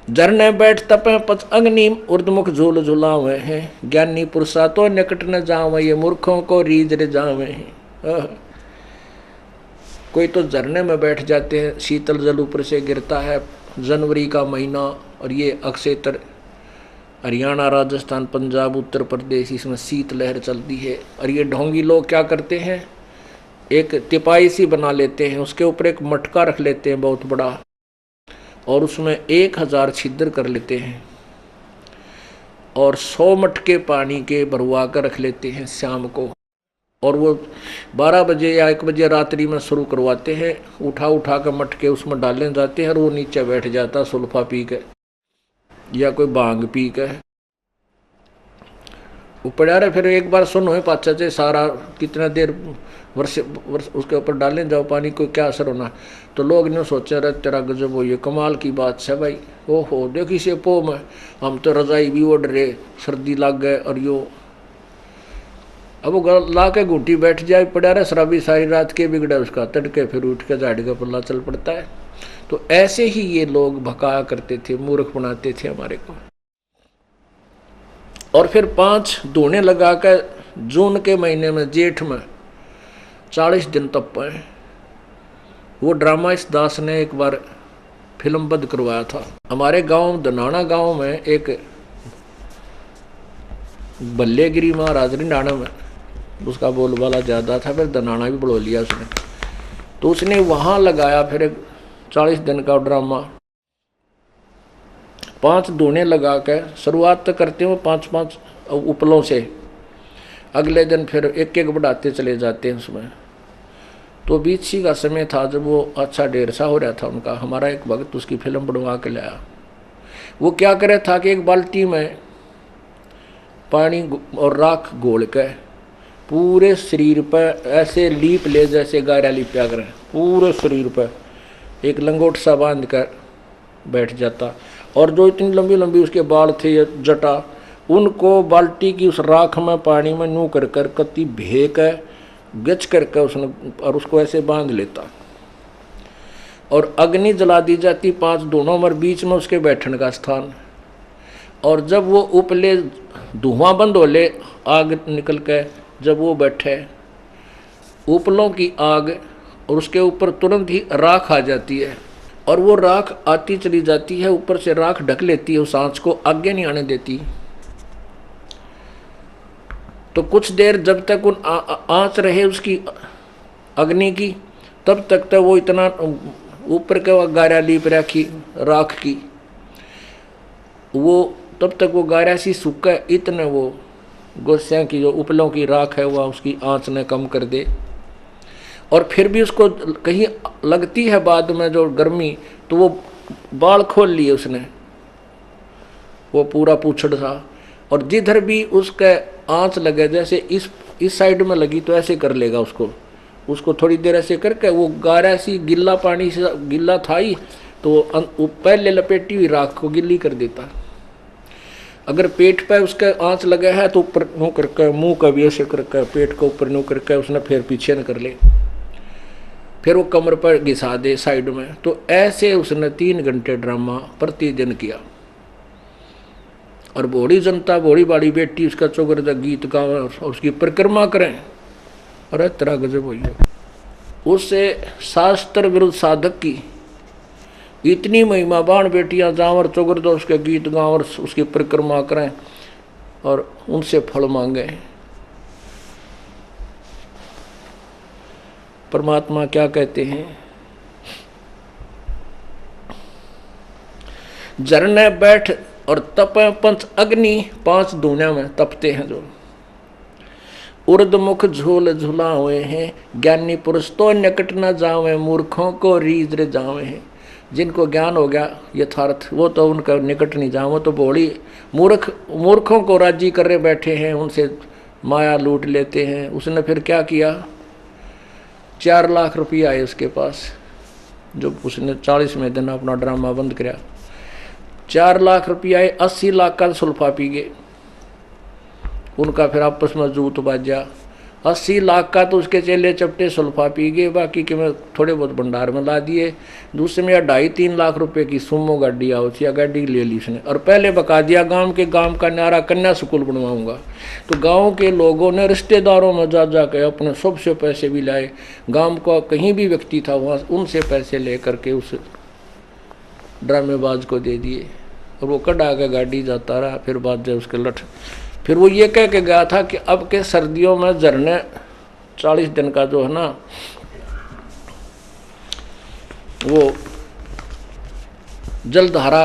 झरने बैठ तपे पच अग्नि उर्दमुख झूल झुलावे हैं, ज्ञानी पुरुषा तो निकट न जावे, ये मूर्खों को रीझ रे जावे हैं। कोई तो झरने में बैठ जाते हैं, शीतल जल ऊपर से गिरता है, जनवरी का महीना, और ये अक्षेत्र हरियाणा, राजस्थान, पंजाब, उत्तर प्रदेश, इसमें शीत लहर चलती है। और ये ढोंगी लोग क्या करते हैं, एक तिपाई सी बना लेते हैं, उसके ऊपर एक मटका रख लेते हैं बहुत बड़ा, और उसमें 1000 छिद्र कर लेते हैं, और 100 मटके पानी के भरवा कर रख लेते हैं शाम को, और वो 12 बजे या 1 बजे रात्रि में शुरू करवाते हैं। उठा उठा कर मटके उसमें डालने जाते हैं, और वो नीचे बैठ जाता सुल्फा पी के या कोई भांग पी के ऊपर आ रहे। फिर एक बार सुन हुए पाचा से सारा कितना देर वर्ष उसके ऊपर डालने जाओ पानी, कोई क्या असर होना। तो लोग ने सोचा रहे तेरा गजब हो, ये कमाल की बात है भाई, ओहो देखी से पो में हम तो रजाई भी ओढ़ रहे, सर्दी लग गए, और यो अब वो ला के घूटी बैठ जाए पड़ा रहे शराबी सारी रात के बिगड़ा उसका, तड़के फिर उठ के झाड़ी का पल्ला चल पड़ता है। तो ऐसे ही ये लोग भकाया करते थे, मूर्ख बनाते थे हमारे को। और फिर 5 धूने लगा कर जून के महीने में, जेठ में 40 दिन तप पाए। वो ड्रामा इस दास ने एक बार फिल्मबद्ध करवाया था। हमारे गांव दनाना गांव में एक बल्लेगिरी महाराज रिंडाना में, उसका बोलबाला ज़्यादा था, फिर दनाना भी बढ़ो लिया उसने। तो उसने वहाँ लगाया फिर एक 40 दिन का ड्रामा। 5 धूने लगा के शुरुआत तो करते हो 5-5 उपलों से, अगले दिन फिर एक एक बढ़ाते चले जाते हैं उसमें। तो बीच का समय था जब वो अच्छा ढेर सा हो रहा था उनका। हमारा एक भक्त उसकी फिल्म बनवा के लाया। वो क्या करे था कि एक बाल्टी में पानी और राख घोल के पूरे शरीर पर ऐसे लीप ले, जैसे गायरा लिपया करें, पूरे शरीर पर एक लंगोट सा बांध कर बैठ जाता। और जो इतनी लंबी लंबी उसके बाल थे या जटा, उनको बाल्टी की उस राख में पानी में नू कर कर कत्ती भे कर गच करके उसने, और उसको ऐसे बांध लेता। और अग्नि जला दी जाती 5 धूनों में, बीच में उसके बैठने का स्थान। और जब वो उपले धुआं बंद हो ले, आग निकल के जब वो बैठे, उपलों की आग, और उसके ऊपर तुरंत ही राख आ जाती है, और वो राख आती चली जाती है, ऊपर से राख ढक लेती है उस आंच को, आगे नहीं आने देती। तो कुछ देर जब तक उन आंच रहे उसकी अग्नि की, तब तक तो वो इतना ऊपर का गारा लीप रखी राख की, वो तब तक वो गारा सी सूखा, इतने वो गोस्या की जो उपलों की राख है वह उसकी आंच ने कम कर दे। और फिर भी उसको कहीं लगती है बाद में जो गर्मी, तो वो बाल खोल लिए उसने, वो पूरा पूछड़ था, और जिधर भी उसके आंच लगे, जैसे इस साइड में लगी तो ऐसे कर लेगा उसको थोड़ी देर ऐसे करके, वो गारा सी गिल्ला पानी से गिल्ला था ही, तो वो पहले लपेटी हुई राख को गिल्ली कर देता। अगर पेट पे उसका आंच लगा है तो ऊपर नो करके, मुंह का भी ऐसे करके, पेट को ऊपर नो करके उसने फिर पीछे न कर ले, फिर वो कमर पर घिसा दे साइड में। तो ऐसे उसने 3 घंटे ड्रामा प्रतिदिन किया। और बड़ी जनता, बड़ी बाड़ी बेटी उसका चौगरदा गीत गावे और उसकी परिक्रमा करें। अरे तेरा गजब हो गया। उससे शास्त्र विरुद्ध साधक की इतनी महिमा, बाण बेटियां जावर चौगरदा उसके गीत गाँव और उसकी परिक्रमा करें और उनसे फल मांगे। परमात्मा क्या कहते हैं, झरने बैठ और तपे पंच अग्नि, 5 धूना में तपते हैं जो। उर्द मुख झूल झुला हुए हैं, ज्ञानी पुरुष तो निकट न जावे, मूर्खों को रीझ रे जावे हैं। जिनको ज्ञान हो गया यथार्थ, वो तो उनका निकट नहीं जाओ, वो तो बोली मूर्खों को राजी कर रहे बैठे हैं, उनसे माया लूट लेते हैं। उसने फिर क्या किया, 4 लाख रुपया आए उसके पास, जो उसने 40वें दिन अपना ड्रामा बंद कराया। 4 लाख रुपया आए, 80 लाख का सुल्फा पी गए। उनका फिर आपस में जूत बाजा, 80 लाख का तो उसके चेले चपटे सुल्फा पी गए, बाकी के मैं थोड़े बहुत भंडार में ला दिए। दूसरे में 2.5-3 लाख रुपए की सुमो गाड़ी आओ या गाड़ी ले ली उसने, और पहले बका दिया गांव का न्यारा कन्या स्कूल बनवाऊंगा। तो गांव के लोगों ने रिश्तेदारों में जा के अपने सबसे पैसे भी लाए, गांव का कहीं भी व्यक्ति था वहाँ उनसे पैसे ले करके उस ड्रामेबाज को दे दिए, और वो कड़ा के गाड़ी जाता रहा। फिर बाद जब उसके लठ, फिर वो ये कह के गया था कि अब के सर्दियों में झरने 40 दिन का जो है ना वो जलधारा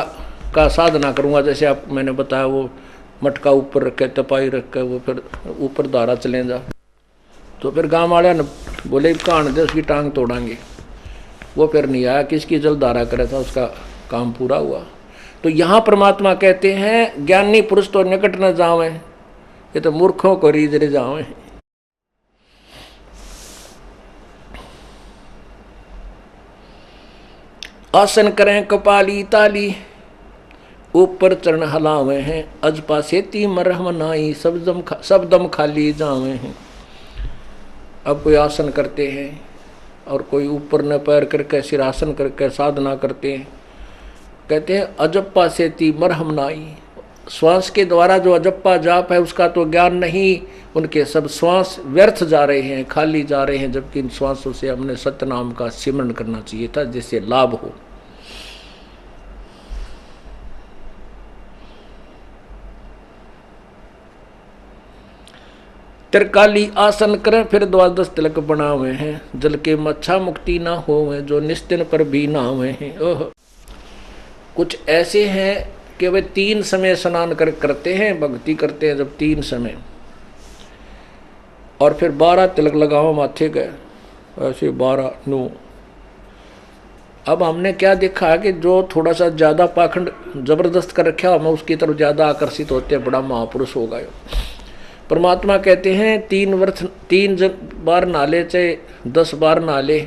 का साधना करूँगा, जैसे आप मैंने बताया वो मटका ऊपर रखे तपाई रख के वो फिर ऊपर धारा चले जा। तो फिर गाँव वाले ने बोले कान दे उसकी टांग तोड़ांगे। वो फिर नहीं आया, किसकी जलधारा करे था, उसका काम पूरा हुआ। तो यहाँ परमात्मा कहते हैं ज्ञानी पुरुष तो निकट न जावे, ये तो मूर्खों को रीझ रे जावे। आसन करें कपाली ताली, ऊपर चरण हलावे हैं, अजपा सेती मरहम नाई, सब दम खाली जावे हैं। अब कोई आसन करते हैं और कोई ऊपर न पैर करके सिरासन करके साधना करते हैं, कहते हैं अजप्पा सेती मरहम नाई, श्वास के द्वारा जो अजप्पा जाप है उसका तो ज्ञान नहीं, उनके सब श्वास व्यर्थ जा रहे हैं, खाली जा रहे हैं, जबकि इन श्वासों से हमने सत्यनाम का सिमरन करना चाहिए था जिससे लाभ हो। त्रिकाली आसन करें फिर 12 तिलक बनावे हैं, जल के मच्छा मुक्ति ना होवे, जो निस्तिन पर भी ना हुए हैं। ओह, कुछ ऐसे हैं कि वे 3 समय स्नान करते हैं, भक्ति करते हैं जब 3 समय, और फिर 12 तिलक लगाओ माथे गए, ऐसे 12 9। अब हमने क्या देखा है कि जो थोड़ा सा ज़्यादा पाखंड जबरदस्त कर रखा हमें उसकी तरफ ज़्यादा आकर्षित होते हैं, बड़ा महापुरुष होगा। परमात्मा कहते हैं 3 बार नाले चाहे 10 बार नाले।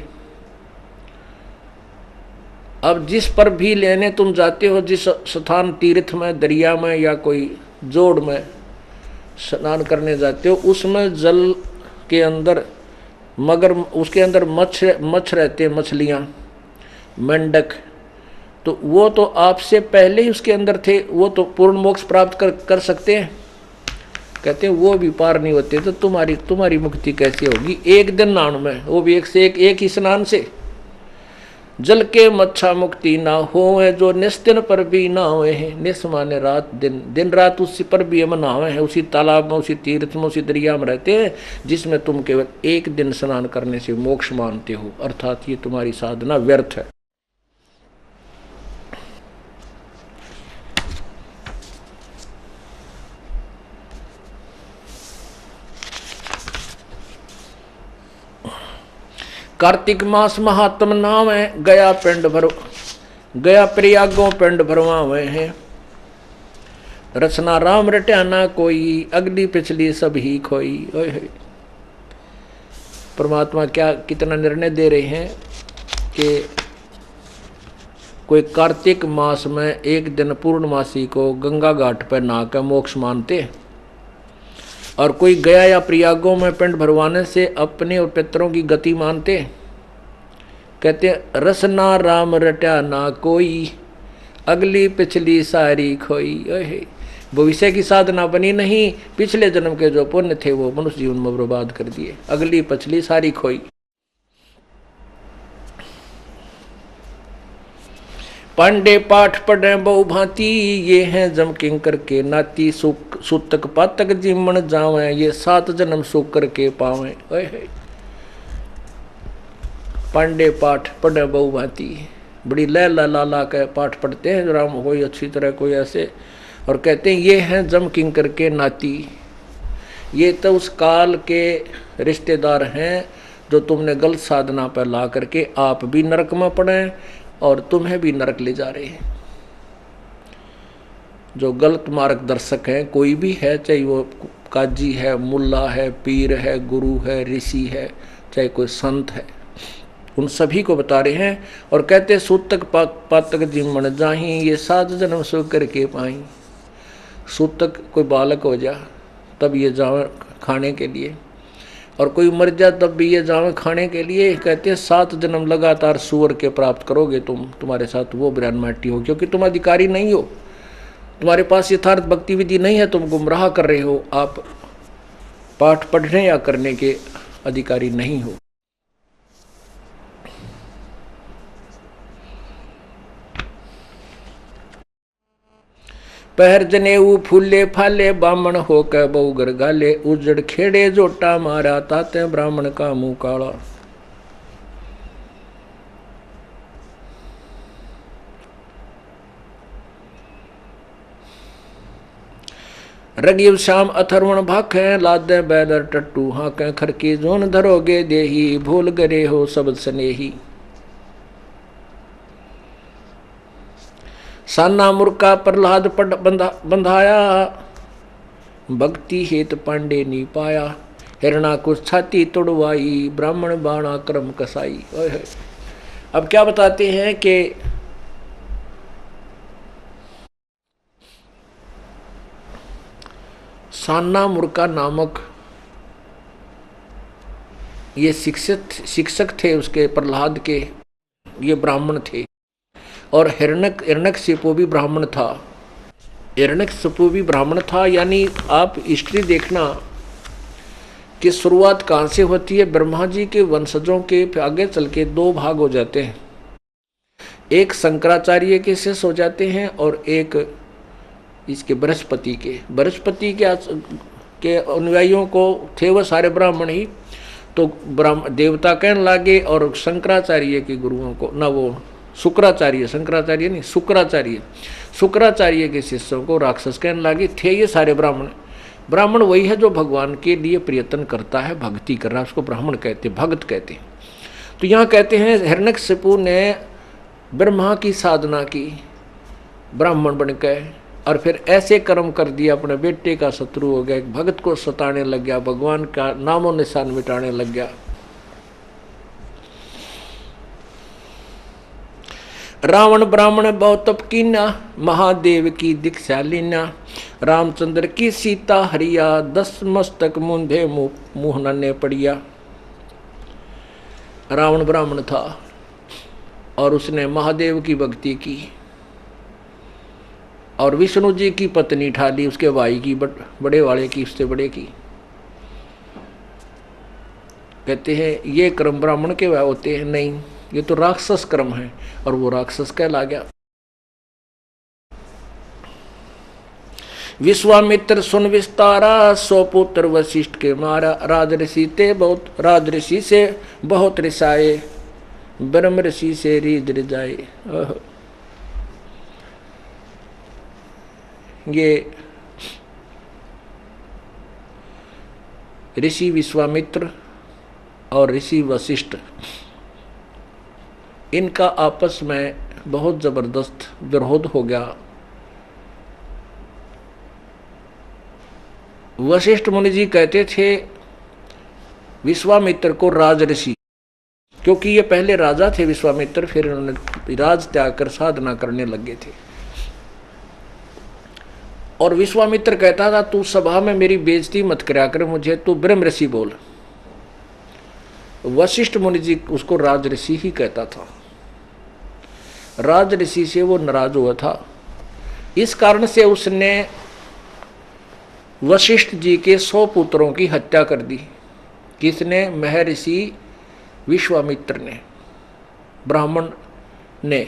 अब जिस पर भी लेने तुम जाते हो, जिस स्थान तीर्थ में, दरिया में या कोई जोड़ में स्नान करने जाते हो, उसमें जल के अंदर मगर उसके अंदर मच्छ रहते हैं, मछलियाँ, मेंढक, तो वो तो आपसे पहले ही उसके अंदर थे, वो तो पूर्ण मोक्ष प्राप्त कर सकते हैं। कहते हैं वो भी पार नहीं होते, तो तुम्हारी मुक्ति कैसे होगी 1 दिन नहान में, वो भी एक ही स्नान से। जल के मच्छा मुक्ति ना होवे, जो निस्तिन पर भी ना हुए हैं, निस माने रात दिन, दिन रात उसी पर भी हम नहावे हैं, उसी तालाब में, उसी तीर्थ में, उसी दरिया में रहते हैं जिसमें तुम केवल 1 दिन स्नान करने से मोक्ष मानते हो, अर्थात ये तुम्हारी साधना व्यर्थ है। कार्तिक मास महात्म नाम है, गया प्रयागों पिंड भरवावे हैं, रचना राम रट्याना कोई, अगली पिछली सब ही खोई। परमात्मा क्या कितना निर्णय दे रहे हैं कि कोई कार्तिक मास में 1 दिन पूर्णमासी को गंगा घाट पर नहाकर मोक्ष मानते, और कोई गया या प्रयागों में पिंड भरवाने से अपने और पितरों की गति मानते। कहते रसना राम रट्या ना कोई, अगली पिछली सारी खोई। भविष्य की साधना बनी नहीं, पिछले जन्म के जो पुण्य थे वो मनुष्य जीवन में बर्बाद कर दिए, अगली पिछली सारी खोई। पांडे पाठ पढ़े बहु भांति, ये हैं जम किंकर के नाती, सूतक पातक जिमण जावे, ये 7 जन्म सुख करके पावे। पांडे पाठ पढ़े बहु भांति, बड़ी लैला लाला के पाठ पढ़ते हैं राम, कोई अच्छी तरह कोई ऐसे, और कहते हैं ये हैं जम किंकर के नाती, ये तो उस काल के रिश्तेदार हैं जो तुमने गलत साधना पर ला करके आप भी नरक में पड़े और तुम्हें भी नरक ले जा रहे हैं। जो गलत मार्गदर्शक हैं, कोई भी है, चाहे वो काजी है, मुल्ला है, पीर है, गुरु है, ऋषि है, चाहे कोई संत है, उन सभी को बता रहे हैं। और कहते सूतक पातक जिमण जाही, ये 7 जन्म सुख करके पाई। सूतक कोई बालक हो जा तब ये जाओ खाने के लिए, और कोई मर जाए तब भी ये जावे खाने के लिए। कहते हैं 7 जन्म लगातार सुअर के प्राप्त करोगे तुम, तुम्हारे साथ वो ब्राह्मण माटी हो, क्योंकि तुम अधिकारी नहीं हो, तुम्हारे पास यथार्थ भक्ति विधि नहीं है, तुम गुमराह कर रहे हो, आप पाठ पढ़ने या करने के अधिकारी नहीं हो। पहर जनेऊ फूले फाले बामण हो के बहु घर गाले, उजड़ खेड़े जोटा मारा ताते ब्राह्मण का मुंह काला। रगीव श्याम अथर्वण भाखे लादे बैदर टट्टू हाके, खरकी जोन धरोगे देही भूल गरे हो सबद स्नेही। साना मुर्का प्रहलाद पट बंधाया, भक्ति हेत पांडे नी पाया, हिरणा कुछ छाती तोड़वाई ब्राह्मण बाणा क्रम कसाई। अब क्या बताते हैं कि साना मुर्का नामक ये शिक्षक थे उसके प्रहलाद के, ये ब्राह्मण थे। और हिरण्यकशिपु भी ब्राह्मण था, हिरण्यकशिपु भी ब्राह्मण था। यानी आप हिस्ट्री देखना कि शुरुआत कहाँ से होती है। ब्रह्मा जी के वंशजों के आगे चल के 2 भाग हो जाते हैं, एक शंकराचार्य के शिष्य हो जाते हैं और एक इसके बृहस्पति के अनुयायियों को थे वो सारे ब्राह्मण ही। तो देवता कहने लगे और शंकराचार्य के गुरुओं को, ना वो शुक्राचार्य के शिष्यों को राक्षस कहने लगे। थे ये सारे ब्राह्मण वही है जो भगवान के लिए प्रयत्न करता है, भक्ति कर रहा है, उसको ब्राह्मण कहते, भक्त कहते हैं। तो यहाँ कहते हैं हिरण्यकशिपु ने ब्रह्मा की साधना की ब्राह्मण बन गए और फिर ऐसे कर्म कर दिया, अपने बेटे का शत्रु हो गया, भगत को सताने लग गया, भगवान का नामो निशान मिटाने लग गया। रावण ब्राह्मण बहुत तप कीना, महादेव की दीक्षा लीना, रामचंद्र की सीता हरिया, 10 मस्तक मुंधे मुँह नन्हे पड़िया। रावण ब्राह्मण था और उसने महादेव की भक्ति की और विष्णु जी की पत्नी ठा ली, उसके भाई की, बड़े वाले की, उससे बड़े की। कहते हैं ये कर्म ब्राह्मण के वह होते हैं, नहीं, ये तो राक्षस कर्म है और वो राक्षस कहला गया। विश्वामित्र सुन विस्तारा, 100 पुत्र वशिष्ठ के मारा, राजऋषि से बहुत रिसाए, ब्रह्म ऋषि से रीझ रिझाए। ये ऋषि विश्वामित्र और ऋषि वशिष्ठ, इनका आपस में बहुत जबरदस्त विरोध हो गया। वशिष्ठ मुनि जी कहते थे विश्वामित्र को राज ऋषि, क्योंकि ये पहले राजा थे विश्वामित्र, फिर इन्होंने राज त्याग कर साधना करने लगे थे। और विश्वामित्र कहता था तू सभा में मेरी बेइज्जती मत करा कर, मुझे तू ब्रह्म ऋषि बोल। वशिष्ठ मुनि जी उसको राज ऋषि ही कहता था। राज ऋषि से वो नाराज हुआ था, इस कारण से उसने वशिष्ठ जी के 100 पुत्रों की हत्या कर दी। किसने? महर्षि विश्वामित्र ने, ब्राह्मण ने।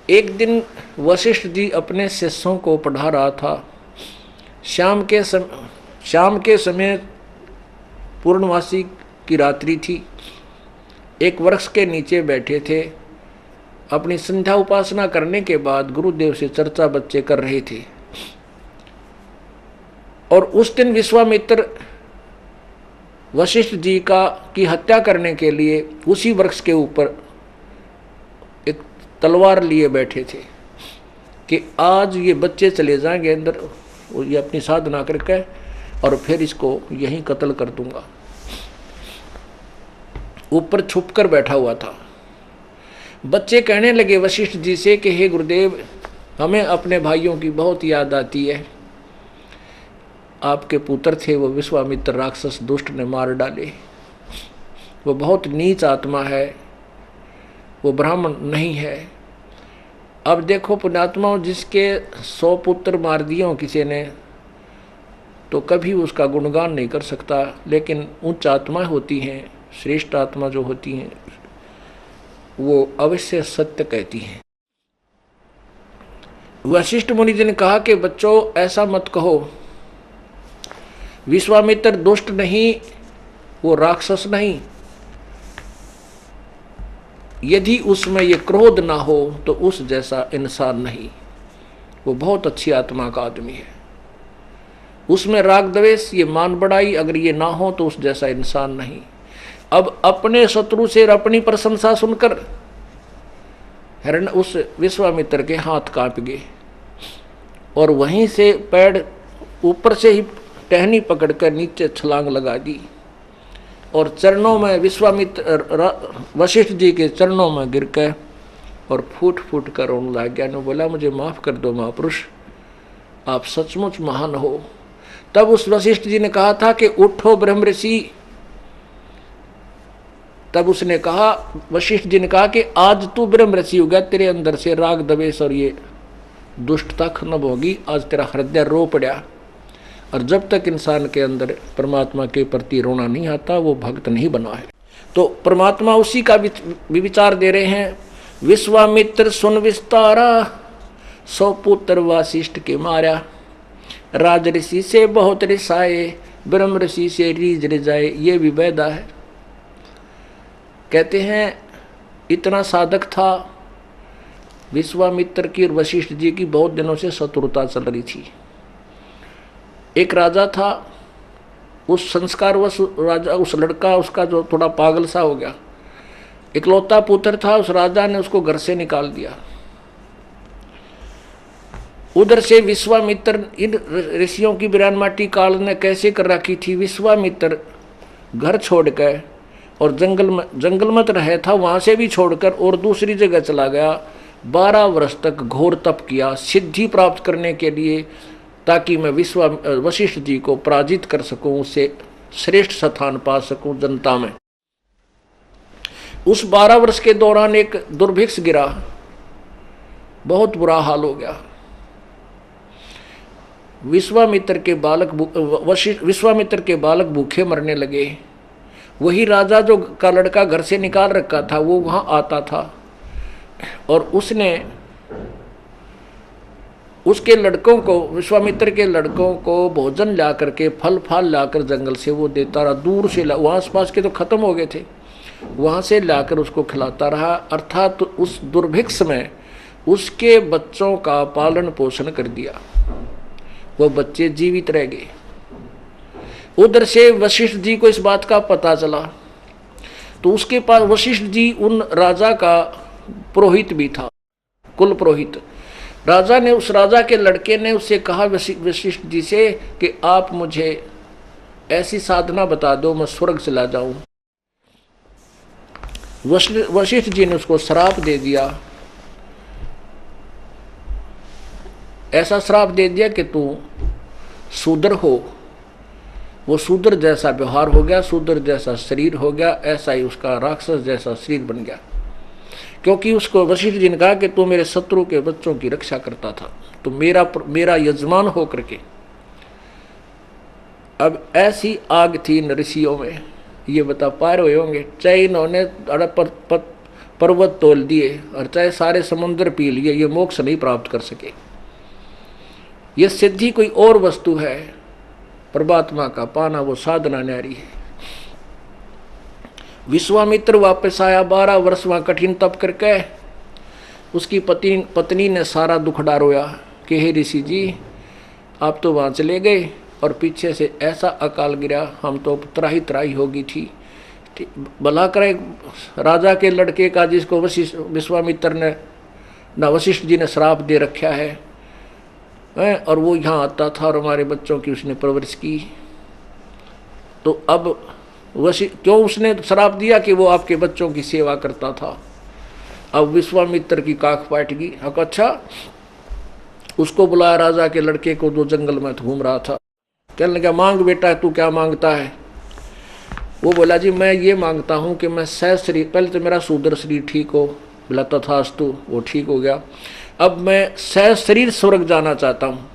एक दिन वशिष्ठ जी अपने शिष्यों को पढ़ा रहा था। शाम के समय पूर्णमासी की रात्रि थी। एक वृक्ष के नीचे बैठे थे, अपनी संध्या उपासना करने के बाद गुरुदेव से चर्चा बच्चे कर रहे थे। और उस दिन विश्वामित्र वशिष्ठ जी की हत्या करने के लिए उसी वृक्ष के ऊपर एक तलवार लिए बैठे थे कि आज ये बच्चे चले जाएंगे अंदर, ये अपनी साधना करके, और फिर इसको यहीं कत्ल कर दूंगा। ऊपर छुप कर बैठा हुआ था। बच्चे कहने लगे वशिष्ठ जी से कि हे गुरुदेव, हमें अपने भाइयों की बहुत याद आती है, आपके पुत्र थे वो विश्वामित्र राक्षस दुष्ट ने मार डाले। वो बहुत नीच आत्मा है, वो ब्राह्मण नहीं है। अब देखो पुण्यात्माओं, जिसके 100 पुत्र मार दिए हो किसी ने तो कभी उसका गुणगान नहीं कर सकता, लेकिन उच्च आत्मा होती हैं, श्रेष्ठ आत्मा जो होती हैं वो अवश्य सत्य कहती हैं। वशिष्ठ मुनि जी ने कहा कि बच्चों ऐसा मत कहो, विश्वामित्र दुष्ट नहीं, वो राक्षस नहीं। यदि उसमें ये क्रोध ना हो तो उस जैसा इंसान नहीं, वो बहुत अच्छी आत्मा का आदमी है। उसमें राग द्वेष, ये मान बढ़ाई अगर ये ना हो तो उस जैसा इंसान नहीं। अब अपने शत्रु से अपनी प्रशंसा सुनकर हिरण उस विश्वामित्र के हाथ कांप गए और वहीं से पैर ऊपर से ही टहनी पकड़कर नीचे छलांग लगा दी और चरणों में विश्वामित्र वशिष्ठ जी के चरणों में गिर कर और फूट फूट कर रोने लग गया। ने बोला मुझे माफ कर दो महापुरुष, आप सचमुच महान हो। तब उस वशिष्ठ जी ने कहा था कि उठो ब्रह्म ऋषि। तब उसने कहा, वशिष्ठ जी ने कहा कि आज तू ब्रह्म ऋषि हो गया, तेरे अंदर से राग द्वेष और ये दुष्टता खत्म होगी। आज तेरा हृदय रो पड़ा। और जब तक इंसान के अंदर परमात्मा के प्रति रोना नहीं आता वो भक्त नहीं बना है। तो परमात्मा उसी का विचार दे रहे हैं। विश्वामित्र सुन विस्तारा, 100 पुत्र वशिष्ठ के मारा। राज ऋषि से बहुत रिसाए, ब्रह्म ऋषि से रीझ रिझाए। ये भी वेदा है। कहते हैं इतना साधक था। विश्वामित्र की और वशिष्ठ जी की बहुत दिनों से शत्रुता चल रही थी। एक राजा था, उस संस्कारवश राजा, उस लड़का उसका जो थोड़ा पागल सा हो गया, इकलौता पुत्र था, उस राजा ने उसको घर से निकाल दिया। उधर से विश्वामित्र, इन ऋषियों की बिरानमाटी काल ने कैसे कर रखी थी। विश्वामित्र घर छोड़कर और जंगल मत रहे था, वहां से भी छोड़कर और दूसरी जगह चला गया। 12 वर्ष तक घोर तप किया सिद्धि प्राप्त करने के लिए, ताकि मैं वशिष्ठ जी को पराजित कर सकूं, उससे श्रेष्ठ स्थान पा सकूं जनता में। उस 12 वर्ष के दौरान एक दुर्भिक्ष गिरा, बहुत बुरा हाल हो गया। विश्वामित्र के बालक भूखे मरने लगे। वही राजा जो का लड़का घर से निकाल रखा था वो वहां आता था और उसने उसके लड़कों को, विश्वामित्र के लड़कों को भोजन ला करके, फल फाल लाकर जंगल से वो देता रहा। दूर से वहाँ आसपास के तो खत्म हो गए थे, वहाँ से लाकर उसको खिलाता रहा। अर्थात तो उस दुर्भिक्ष में उसके बच्चों का पालन पोषण कर दिया, वो बच्चे जीवित रह गए। उधर से वशिष्ठ जी को इस बात का पता चला तो उसके पास वशिष्ठ जी उन राजा का पुरोहित भी था, कुल पुरोहित। राजा ने, उस राजा के लड़के ने उससे कहा वशिष्ठ जी से कि आप मुझे ऐसी साधना बता दो मैं स्वर्ग चला जाऊं। वशिष्ठ जी ने उसको श्राप दे दिया, ऐसा श्राप दे दिया कि तू शूद्र हो। वो शूद्र जैसा व्यवहार हो गया, शूद्र जैसा शरीर हो गया, ऐसा ही उसका राक्षस जैसा शरीर बन गया। क्योंकि उसको वशिष्ठ जी ने कहा कि तू मेरे शत्रु के बच्चों की रक्षा करता था, तो मेरा यजमान हो करके। अब ऐसी आग थी इन ऋषियों में, ये बता पा रहे होंगे, चाहे इन्होंने पर्वत तोल दिए और चाहे सारे समुद्र पी लिए, ये मोक्ष नहीं प्राप्त कर सके। ये सिद्धि कोई और वस्तु है, परमात्मा का पाना वो साधना न्यारी है। विश्वामित्र वापस आया, 12 वर्ष वहाँ कठिन तप करके। उसकी पत्नी ने सारा दुखड़ा रोया कि हे ऋषि जी, आप तो वहाँ चले गए और पीछे से ऐसा अकाल गिरा, हम तो त्राही त्राही होगी थी। भला करे राजा के लड़के का, जिसको विश्वामित्र ने ना वशिष्ठ जी ने श्राप दे रखा है, और वो यहाँ आता था और हमारे बच्चों की उसने परवरिश की। तो अब क्यों उसने श्राप दिया कि वो आपके बच्चों की सेवा करता था। अब विश्वामित्र की काख पाट गई। अच्छा, उसको बुलाया राजा के लड़के को जो जंगल में घूम रहा था। कहने लगा मांग बेटा, तू क्या मांगता है? वो बोला जी मैं ये मांगता हूँ कि मैं सह शरीर, पहले तो मेरा शूद्र शरीर ठीक हो, बोला तथास्तु, वो ठीक हो गया। अब मैं सह शरीर स्वर्ग जाना चाहता हूँ।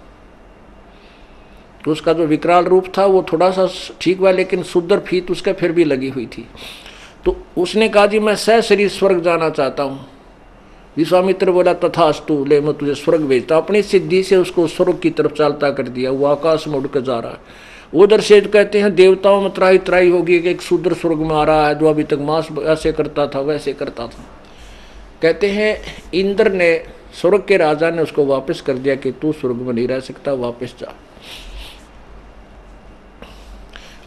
तो उसका जो विकराल रूप था वो थोड़ा सा ठीक हुआ, लेकिन शूद्र फीत उसके फिर भी लगी हुई थी। तो उसने कहा जी मैं सह शरीर स्वर्ग जाना चाहता हूँ। विश्वामित्र बोला तथास्तु, ले मैं तुझे स्वर्ग भेजता। अपनी सिद्धि से उसको स्वर्ग की तरफ चालता कर दिया। वो आकाश में उड़कर जा रहा है। उधर से कहते हैं देवताओं में त्राही त्राही होगी कि एक शूद्र स्वर्ग में आ रहा है जो अभी तक मांस ऐसे करता था वैसे करता था। कहते हैं इंद्र ने, स्वर्ग के राजा ने उसको वापस कर दिया कि तू स्वर्ग में नहीं रह सकता, वापस जा।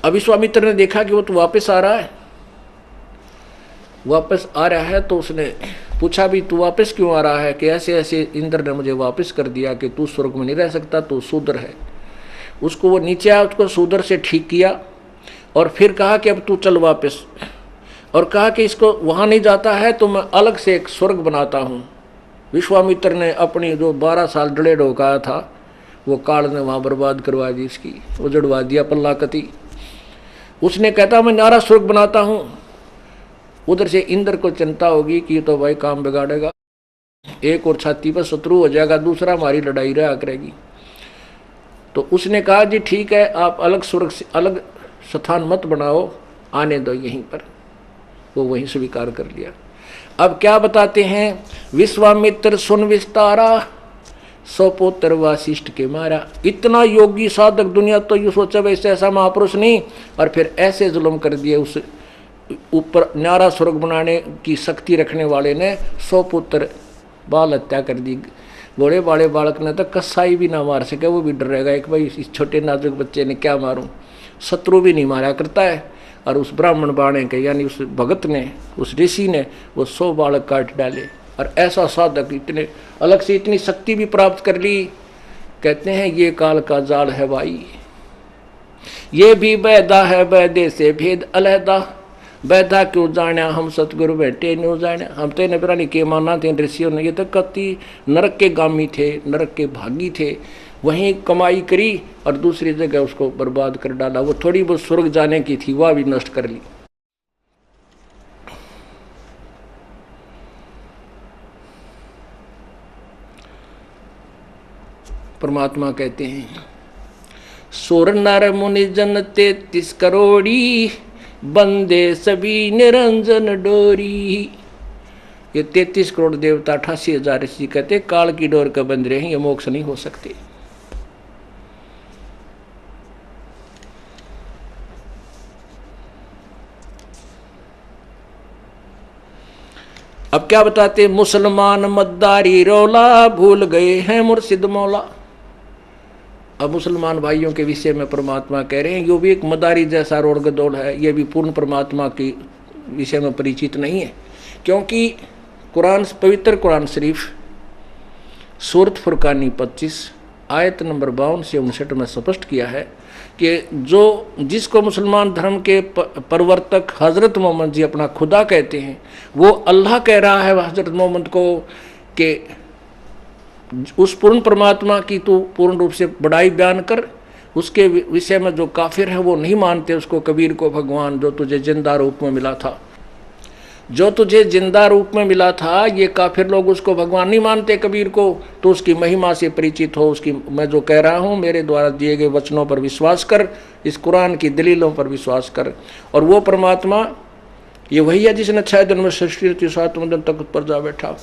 अब विश्वामित्र ने देखा कि वो तो वापस आ रहा है, वापस आ रहा है, तो उसने पूछा भी तू वापस क्यों आ रहा है? कि ऐसे ऐसे इंद्र ने मुझे वापस कर दिया कि तू स्वर्ग में नहीं रह सकता, तू शूद्र है। उसको वो नीचे आया, उसको शूद्र से ठीक किया और फिर कहा कि अब तू चल वापस, और कहा कि इसको वहाँ नहीं जाता है तो मैं अलग से एक स्वर्ग बनाता हूँ। विश्वामित्र ने अपनी जो 12 साल डड़े ढोकाया था वो काल ने वहाँ बर्बाद करवा दी, इसकी उजड़वा दिया पल्लाकती। उसने कहता मैं नारा स्वर्ग बनाता हूँ। उधर से इंद्र को चिंता होगी कि तो भाई काम बिगाड़ेगा, एक और छाती पर शत्रु हो जाएगा, दूसरा हमारी लड़ाई रहा करेगी। तो उसने कहा जी ठीक है, आप अलग स्वर्ग से अलग स्थान मत बनाओ, आने दो यहीं पर। वो वहीं स्वीकार कर लिया। अब क्या बताते हैं, विश्वामित्र सुन विस्तारा, सौ पुत्र वासिष्ठ के मारा। इतना योगी साधक दुनिया तो यू सोचा वैसे ऐसा महापुरुष नहीं, और फिर ऐसे जुल्म कर दिए उस ऊपर न्यारा स्वर्ग बनाने की शक्ति रखने वाले ने 100 पुत्र बाल हत्या कर दी। बड़े बड़े बालक ने तो कसाई भी ना मार सके, वो भी डर रहेगा एक भाई इस छोटे नाजुक बच्चे ने क्या मारूं। शत्रु भी नहीं मारा करता है। और उस ब्राह्मण बाणे के यानी उस भगत ने, उस ऋषि ने वो 100 बालक काट डाले। और ऐसा साधक इतने अलग से इतनी शक्ति भी प्राप्त कर ली। कहते हैं ये काल का जाल है भाई, ये भी बैदा है, बैदे से भेद अलहदा। बैदा क्यों जाना हम सतगुरु बैठे न्यू जाना। हम तो इन्हें पता नहीं के माना थे ऋषियों ने, ये तो कति नरक के गामी थे, नरक के भागी थे। वहीं कमाई करी और दूसरी जगह उसको बर्बाद कर डाला। वो थोड़ी बहुत स्वर्ग जाने की थी, वह भी नष्ट कर ली। परमात्मा कहते हैं सुर नर मुनि जन 33 करोड़ी, बंदे सभी निरंजन डोरी। ये 33 करोड़ देवता 88,000 ऋषि कहते काल की डोर का बंद रहे, ये मोक्ष नहीं हो सकते। अब क्या बताते, मुसलमान मद्दारी रौला, भूल गए हैं मुर्शिद मौला। अब मुसलमान भाइयों के विषय में परमात्मा कह रहे हैं यो भी एक मदारी जैसा रोड़ गदौड़ है, ये भी पूर्ण परमात्मा के विषय में परिचित नहीं है। क्योंकि कुरान, पवित्र कुरान शरीफ सूरत फुरकानी 25 आयत नंबर 52 से 59 में स्पष्ट किया है कि जिसको मुसलमान धर्म के प्रवर्तक हज़रत मोहम्मद जी अपना खुदा कहते हैं, वो अल्लाह कह रहा है हज़रत मोहम्मद को कि उस पूर्ण परमात्मा की तू पूर्ण रूप से बड़ाई बयान कर। उसके विषय में जो काफिर है वो नहीं मानते उसको, कबीर को भगवान जो तुझे जिंदा रूप में मिला था, जो तुझे जिंदा रूप में मिला था, ये काफिर लोग उसको भगवान नहीं मानते कबीर को। तो उसकी महिमा से परिचित हो, उसकी मैं जो कह रहा हूँ मेरे द्वारा दिए गए वचनों पर विश्वास कर, इस कुरान की दलीलों पर विश्वास कर। और वो परमात्मा ये वही है जिसने 6 दिन में सृष्टि 7वें दिन तक पर जा बैठा।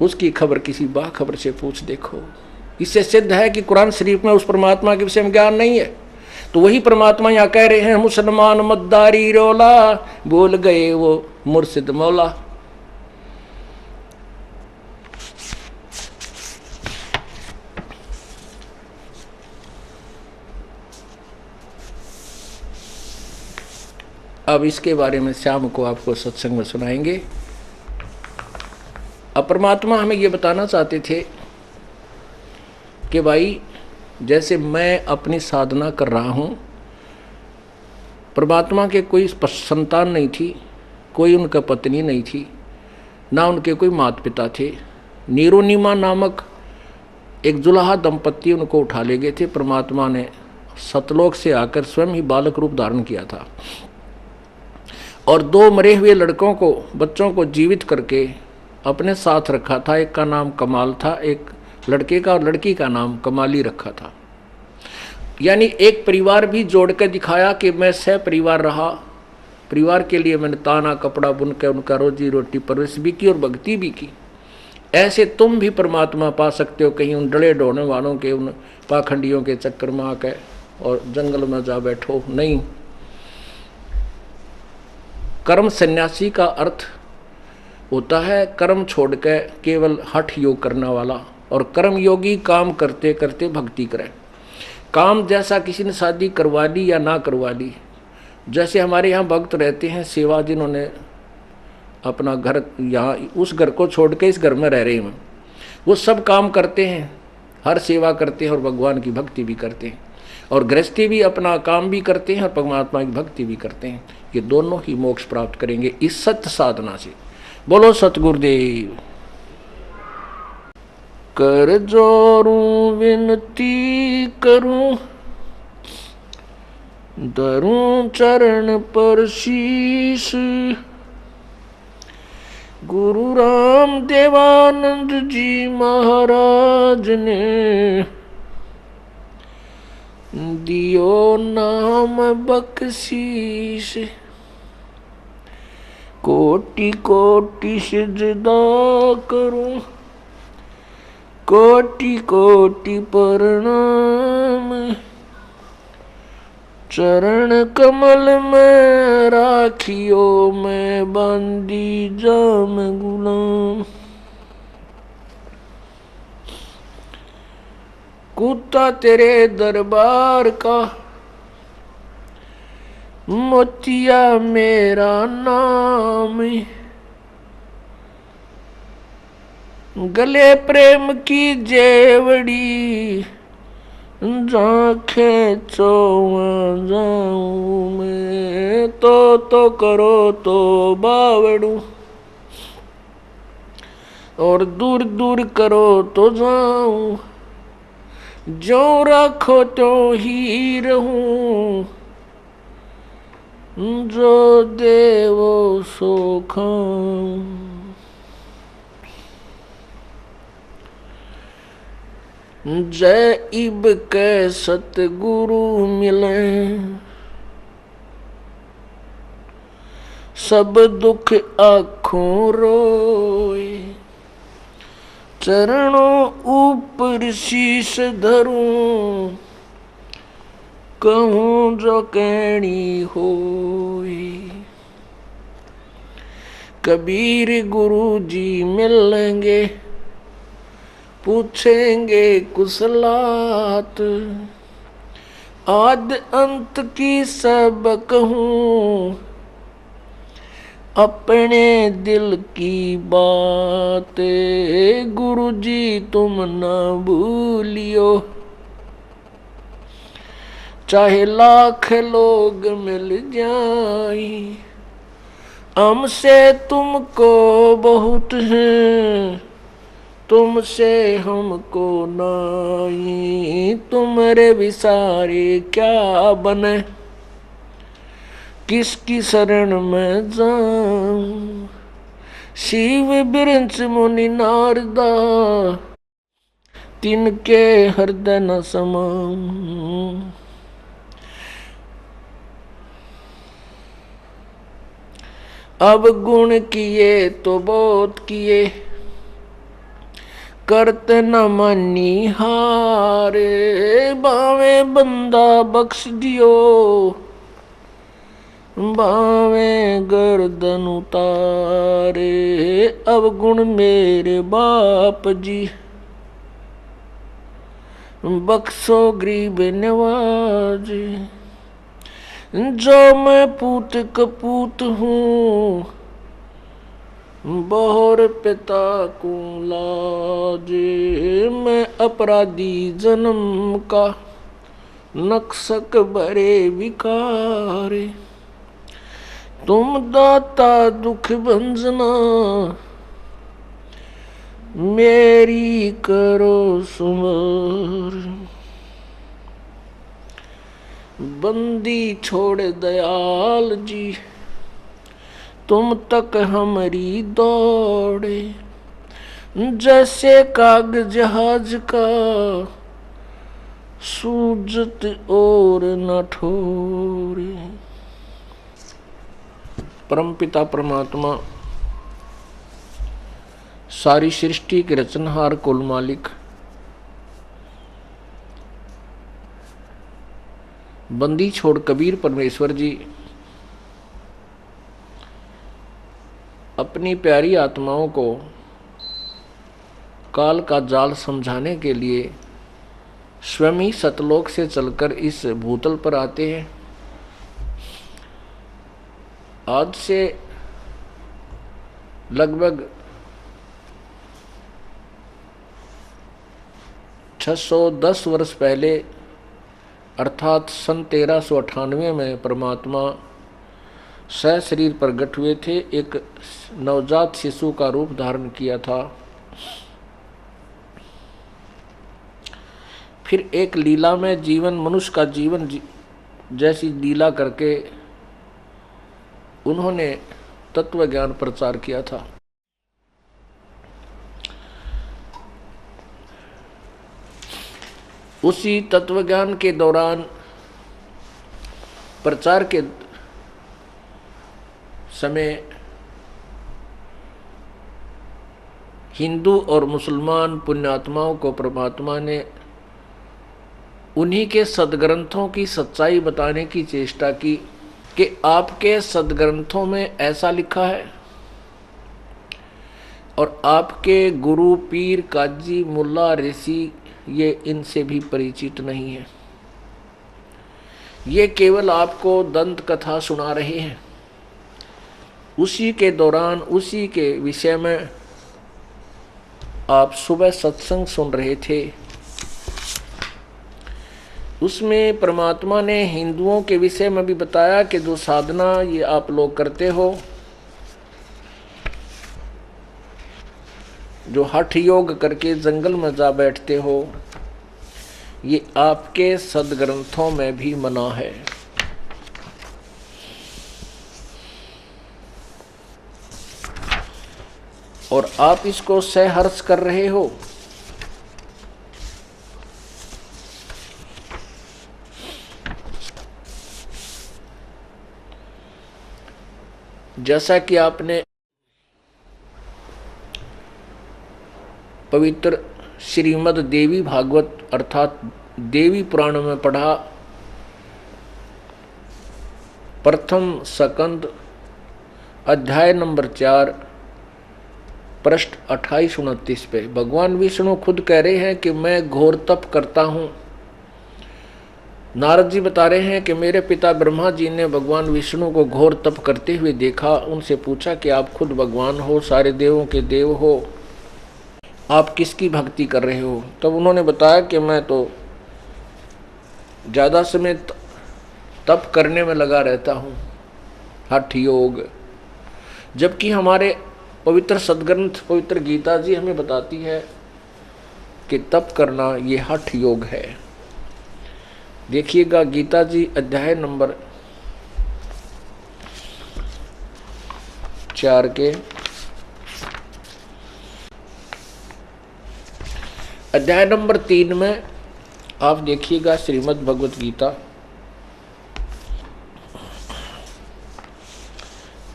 उसकी खबर किसी बाखबर से पूछ देखो। इससे सिद्ध है कि कुरान शरीफ में उस परमात्मा के विषय में ज्ञान नहीं है। तो वही परमात्मा यहाँ कह रहे हैं मुसलमान मद्दारी रोला, बोल गए वो मुर्शिद मौला। अब इसके बारे में शाम को आपको सत्संग में सुनाएंगे। अब परमात्मा हमें ये बताना चाहते थे कि भाई जैसे मैं अपनी साधना कर रहा हूँ, परमात्मा के कोई संतान नहीं थी, कोई उनका पत्नी नहीं थी, ना उनके कोई माता पिता थे। नीरोनीमा नामक एक जुलाहा दंपत्ति उनको उठा ले गए थे। परमात्मा ने सतलोक से आकर स्वयं ही बालक रूप धारण किया था और 2 मरे हुए लड़कों को, बच्चों को जीवित करके अपने साथ रखा था। एक का नाम कमाल था, एक लड़के का और लड़की का नाम कमाली रखा था। यानी एक परिवार भी जोड़ कर दिखाया कि मैं सह परिवार रहा, परिवार के लिए मैंने ताना कपड़ा बुन के उनका रोजी रोटी परवरिश भी की और भक्ति भी की। ऐसे तुम भी परमात्मा पा सकते हो, कहीं उन डले ढोने वालों के, उन पाखंडियों के चक्कर में आकर और जंगल में जा बैठो नहीं। कर्म सन्यासी का अर्थ होता है कर्म छोड़ के केवल हठ योग करने वाला, और कर्म योगी काम करते करते भक्ति करे। काम जैसा किसी ने शादी करवा ली या ना करवा ली, जैसे हमारे यहाँ भक्त रहते हैं, सेवा जिन्होंने अपना घर यहाँ उस घर को छोड़ के इस घर में रह रहे हैं, वो सब काम करते हैं, हर सेवा करते हैं और भगवान की भक्ति भी करते हैं, और गृहस्थी भी अपना काम भी करते हैं और परमात्मा की भक्ति भी करते हैं। ये दोनों ही मोक्ष प्राप्त करेंगे इस सत्य साधना से। बोलो सतगुरुदेव। कर जोरूं विनती करूं, धरूं चरण पर शीश, गुरु राम देवानंद जी महाराज ने दियो नाम बख्शीश। कोटि कोटि सिजदा करूं, कोटि कोटि प्रणाम, चरण कमल में राखियो मैं बंदी जाम गुलाम। कुत्ता तेरे दरबार का, मोतिया मेरा नाम, गले प्रेम की जेवड़ी, जाखे चौवा जाऊं मैं, तो करो तो बावड़ू, और दूर दूर करो तो जाऊं, जो रखो तो ही रहूं, जो देवो सो खाऊं। जय इब के सतगुरु मिले, सब दुख आँखों रोए, चरणों ऊपर शीश धरूं, कहूँ जो कहनी होए। कबीर गुरु जी मिलेंगे, पूछेंगे कुशलात, आद अंत की सब कहूँ, अपने दिल की बात। गुरु जी तुम न भूलियो, चाहे लाख लोग मिल जाए, हमसे तुमको बहुत है, तुमसे हमको नाई। तुम्हारे विसारे क्या बने, किसकी शरण में जाऊं। शिव बिरंच मुनि नारदा, तिनके हृदय न समाऊं। अब गुण किए तो बहुत किए, करते न मानी हारे। बावे बंदा बख्श दियो, बावे गर्दन उतारे। अब गुण मेरे बाप जी, बख्शो गरीब नवाज। जो मैं पूत कपूत हूँ, बहुर पिता को लाज। मैं अपराधी जन्म का, नक्सक भरे विकारे। तुम दाता दुख भंजना, मेरी करो सुमर। बंदी छोड़ दयाल जी, तुम तक हमारी दौड़े, जैसे काग जहाज का सूजत और न ठोरे। परमपिता परमात्मा सारी सृष्टि के रचनहार कुल मालिक बंदी छोड़ कबीर परमेश्वर जी अपनी प्यारी आत्माओं को काल का जाल समझाने के लिए स्वयं ही सतलोक से चलकर इस भूतल पर आते हैं। आज से लगभग 610 वर्ष पहले अर्थात सन 1398 में परमात्मा सशरीर प्रकट हुए थे। एक नवजात शिशु का रूप धारण किया था। फिर एक लीला में जीवन, मनुष्य का जीवन जैसी लीला करके उन्होंने तत्व ज्ञान प्रचार किया था। उसी तत्व ज्ञान के दौरान प्रचार के समय हिंदू और मुसलमान पुण्यात्माओं को परमात्मा ने उन्हीं के सदग्रंथों की सच्चाई बताने की चेष्टा की कि आपके सदग्रंथों में ऐसा लिखा है और आपके गुरु पीर काजी मुल्ला ऋषि ये इनसे भी परिचित नहीं है। ये केवल आपको दंत कथा सुना रहे हैं। उसी के दौरान उसी के विषय में आप सुबह सत्संग सुन रहे थे। उसमें परमात्मा ने हिंदुओं के विषय में भी बताया कि जो साधना ये आप लोग करते हो, जो हठ योग करके जंगल में जा बैठते हो, ये आपके सदग्रंथों में भी मना है। और आप इसको सहर्ष कर रहे हो। जैसा कि आपने पवित्र श्रीमद् देवी भागवत अर्थात देवी पुराण में पढ़ा, प्रथम स्कंद अध्याय नंबर 4 पृष्ठ 28-29 पे भगवान विष्णु खुद कह रहे हैं कि मैं घोर तप करता हूँ। नारद जी बता रहे हैं कि मेरे पिता ब्रह्मा जी ने भगवान विष्णु को घोर तप करते हुए देखा। उनसे पूछा कि आप खुद भगवान हो, सारे देवों के देव हो, आप किसकी भक्ति कर रहे हो? तब उन्होंने बताया कि मैं तो ज़्यादा समय तप करने में लगा रहता हूँ, हठ योग। जबकि हमारे पवित्र सदग्रंथ पवित्र गीता जी हमें बताती है कि तप करना ये हठ योग है। देखिएगा गीता जी अध्याय नंबर 4 के अध्याय नंबर 3 में आप देखिएगा श्रीमद् भगवत गीता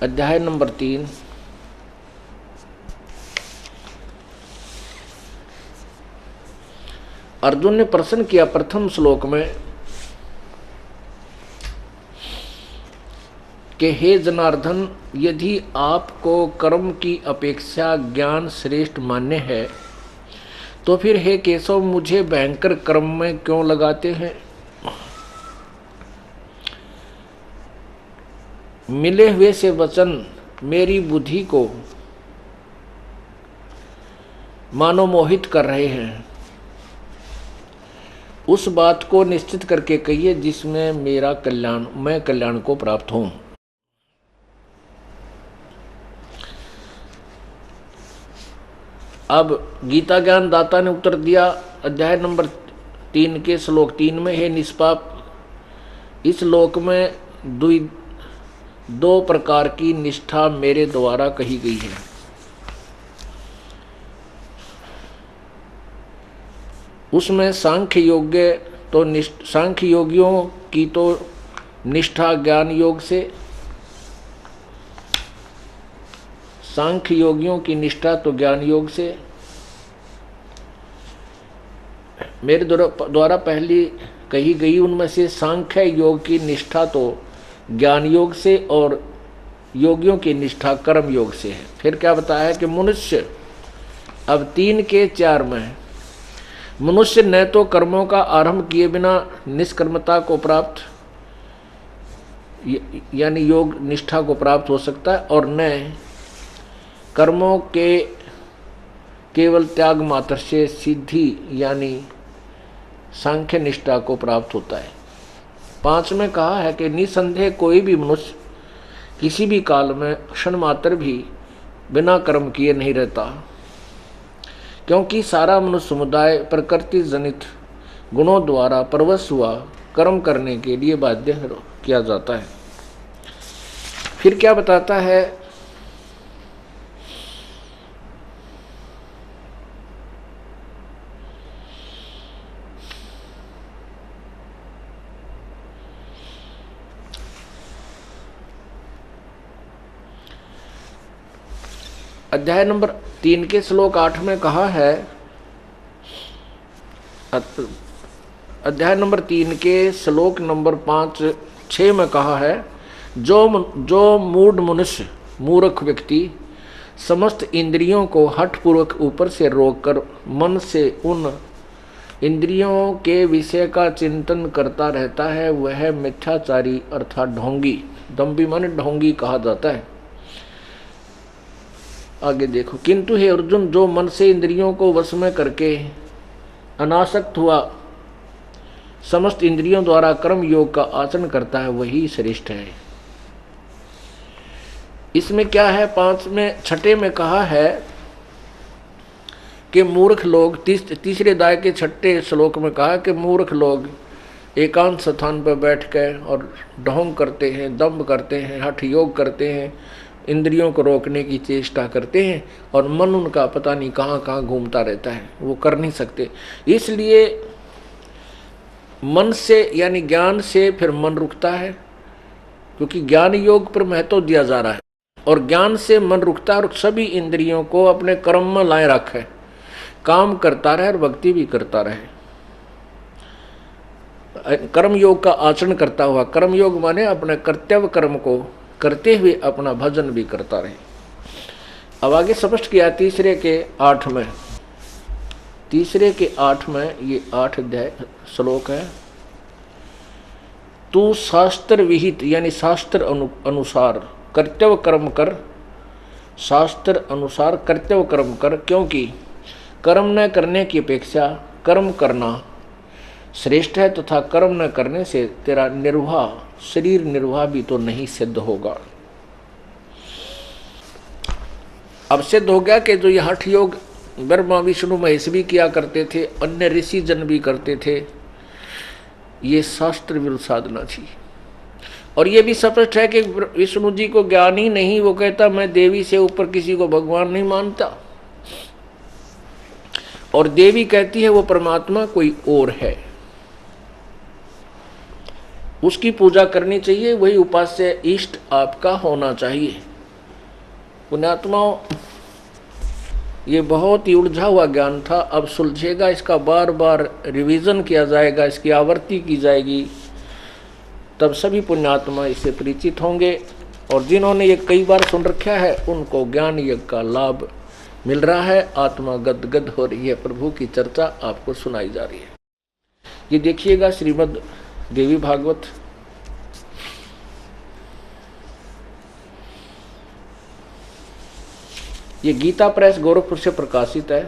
अध्याय नंबर 3 अर्जुन ने प्रश्न किया प्रथम श्लोक में कि हे जनार्दन, यदि आपको कर्म की अपेक्षा ज्ञान श्रेष्ठ मान्य है तो फिर हे केशव मुझे भयंकर कर्म में क्यों लगाते हैं? मिले हुए से वचन मेरी बुद्धि को मानो मोहित कर रहे हैं। उस बात को निश्चित करके कहिए जिसमें मेरा कल्याण, मैं कल्याण को प्राप्त हूं। अब गीता ज्ञान दाता ने उत्तर दिया अध्याय नंबर 3 के श्लोक 3 में, हे निष्पाप, इस लोक में दो प्रकार की निष्ठा मेरे द्वारा कही गई है। उसमें सांख्य योगियों की तो निष्ठा ज्ञान योग से, सांख्य योगियों की निष्ठा तो ज्ञान योग से, मेरे द्वारा पहली कही गई उनमें से सांख्य योग की निष्ठा तो ज्ञान योग से और योगियों की निष्ठा कर्म योग से है। फिर क्या बताया है कि मनुष्य, अब 3 के 4 में, मनुष्य न तो कर्मों का आरंभ किए बिना निष्कर्मता को प्राप्त यानी योग निष्ठा को प्राप्त हो सकता है, और न कर्मों के केवल त्याग मात्र से सिद्धि यानी सांख्य निष्ठा को प्राप्त होता है। 5 में कहा है कि निसंदेह कोई भी मनुष्य किसी भी काल में क्षण मात्र भी बिना कर्म किए नहीं रहता, क्योंकि सारा मनुष्य समुदाय प्रकृति जनित गुणों द्वारा परवश हुआ कर्म करने के लिए बाध्य किया जाता है। फिर क्या बताता है, अध्याय नंबर 3 के श्लोक 8 में कहा है, अध्याय नंबर 3 के श्लोक नंबर 5-6 में कहा है, जो मूढ़ मनुष्य, मूर्ख व्यक्ति समस्त इंद्रियों को हठपूर्वक ऊपर से रोककर मन से उन इंद्रियों के विषय का चिंतन करता रहता है, वह मिथ्याचारी अर्थात ढोंगी, दम्भी माने ढोंगी कहा जाता है। आगे देखो, किंतु हे अर्जुन, जो मन से इंद्रियों को वश में करके अनासक्त हुआ समस्त इंद्रियों द्वारा कर्म योग का आचरण करता है, वही श्रेष्ठ है। इसमें क्या है, 6 में कहा है कि मूर्ख लोग, तीसरे अध्याय के 6 श्लोक में कहा कि मूर्ख लोग एकांत स्थान पर बैठ कर और ढोंग करते हैं, दम्भ करते हैं, हठ योग करते हैं, इंद्रियों को रोकने की चेष्टा करते हैं, और मन उनका पता नहीं कहाँ कहाँ घूमता रहता है, वो कर नहीं सकते। इसलिए मन से यानी ज्ञान से फिर मन रुकता है, क्योंकि ज्ञान योग पर महत्व दिया जा रहा है, और ज्ञान से मन रुकता है और सभी इंद्रियों को अपने कर्म में लाए रखे, काम करता रहे और भक्ति भी करता रहे, कर्म योग का आचरण करता हुआ। कर्म योग माने अपने कर्तव्य कर्म को करते हुए अपना भजन भी करता रहे। अब आगे स्पष्ट किया 3 के 8 में, 3 के 8 में, ये 8 अध्याय श्लोक है, तू शास्त्र विहित यानी शास्त्र अनुसार कर्तव्य कर्म कर, शास्त्र अनुसार कर्तव्य कर्म कर, क्योंकि कर्म न करने की अपेक्षा कर्म करना श्रेष्ठ है, तथा कर्म न करने से तेरा निर्वाह, शरीर निर्वाह भी तो नहीं सिद्ध होगा। अब सिद्ध हो गया कि जो यह हठ योग ब्रह्मा विष्णु महेश भी किया करते थे, अन्य ऋषि जन भी करते थे, ये शास्त्र विरुद्ध साधना थी। और ये भी स्पष्ट है कि विष्णु जी को ज्ञान ही नहीं, वो कहता मैं देवी से ऊपर किसी को भगवान नहीं मानता, और देवी कहती है वो परमात्मा कोई और है, उसकी पूजा करनी चाहिए, वही उपास्य इष्ट आपका होना चाहिए। पुण्यात्माओं, ये बहुत ही उलझा हुआ ज्ञान था, अब सुलझेगा, इसका बार बार रिवीजन किया जाएगा, इसकी आवृत्ति की जाएगी, तब सभी पुण्यात्मा इससे परिचित होंगे, और जिन्होंने ये कई बार सुन रखा है उनको ज्ञान यज्ञ का लाभ मिल रहा है, आत्मा गदगद हो रही है, प्रभु की चर्चा आपको सुनाई जा रही है। ये देखिएगा श्रीमद् देवी भागवत, ये गीता प्रेस गोरखपुर से प्रकाशित है।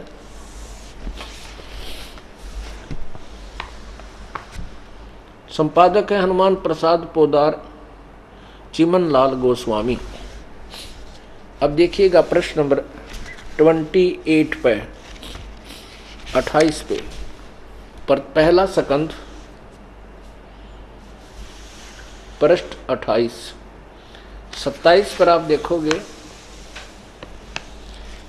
संपादक है हनुमान प्रसाद पोदार, चिमन लाल गोस्वामी। अब देखिएगा प्रश्न नंबर 28 पे, 28 पे, पर पहला स्कंध पृष्ठ 28। 27 पर आप देखोगे,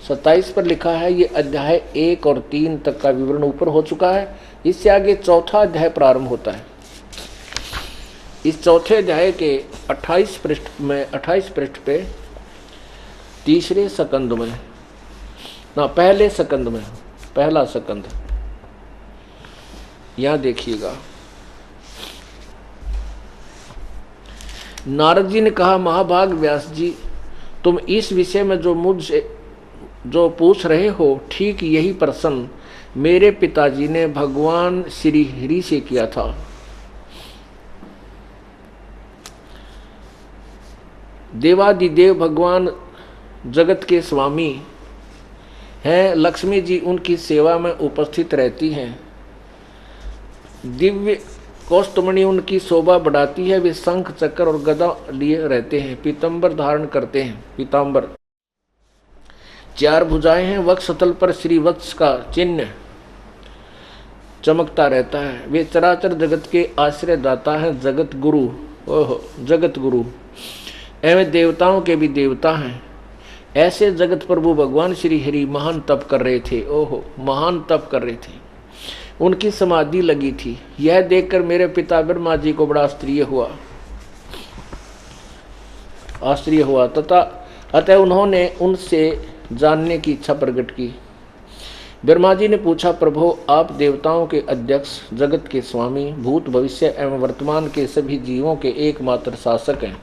27 पर लिखा है ये अध्याय 1 और 3 तक का विवरण ऊपर हो चुका है। इससे आगे चौथा अध्याय प्रारंभ होता है। इस चौथे अध्याय के 28 पृष्ठ पे तीसरे सकंद में ना पहले सकंद में, पहला सकंद यहां देखिएगा। नारद जी ने कहा, महाभाग व्यास जी, तुम इस विषय में जो मुझसे जो पूछ रहे हो, ठीक यही प्रश्न मेरे पिताजी ने भगवान श्री हरि से किया था। देवादिदेव भगवान जगत के स्वामी हैं। लक्ष्मी जी उनकी सेवा में उपस्थित रहती हैं। दिव्य कौस्तुमणि उनकी शोभा बढ़ाती है। वे शंख चक्र और गदा लिए रहते हैं, पीतांबर धारण करते हैं। पीतांबर, 4 भुजाएं हैं। वक्षस्थल पर श्री वत्स का चिन्ह चमकता रहता है। वे चराचर जगत के आश्रय दाता हैं, जगत गुरु। ओहो, जगत गुरु एवं देवताओं के भी देवता हैं। ऐसे जगत प्रभु भगवान श्री हरि महान तप कर रहे थे। ओहो, महान तप कर रहे थे। उनकी समाधि लगी थी। यह देखकर मेरे पिता ब्रह्मा जी को बड़ा आश्चर्य हुआ तथा अतः उन्होंने उनसे जानने की इच्छा प्रकट की। ब्रह्मा जी ने पूछा, प्रभु आप देवताओं के अध्यक्ष, जगत के स्वामी, भूत भविष्य एवं वर्तमान के सभी जीवों के एकमात्र शासक हैं।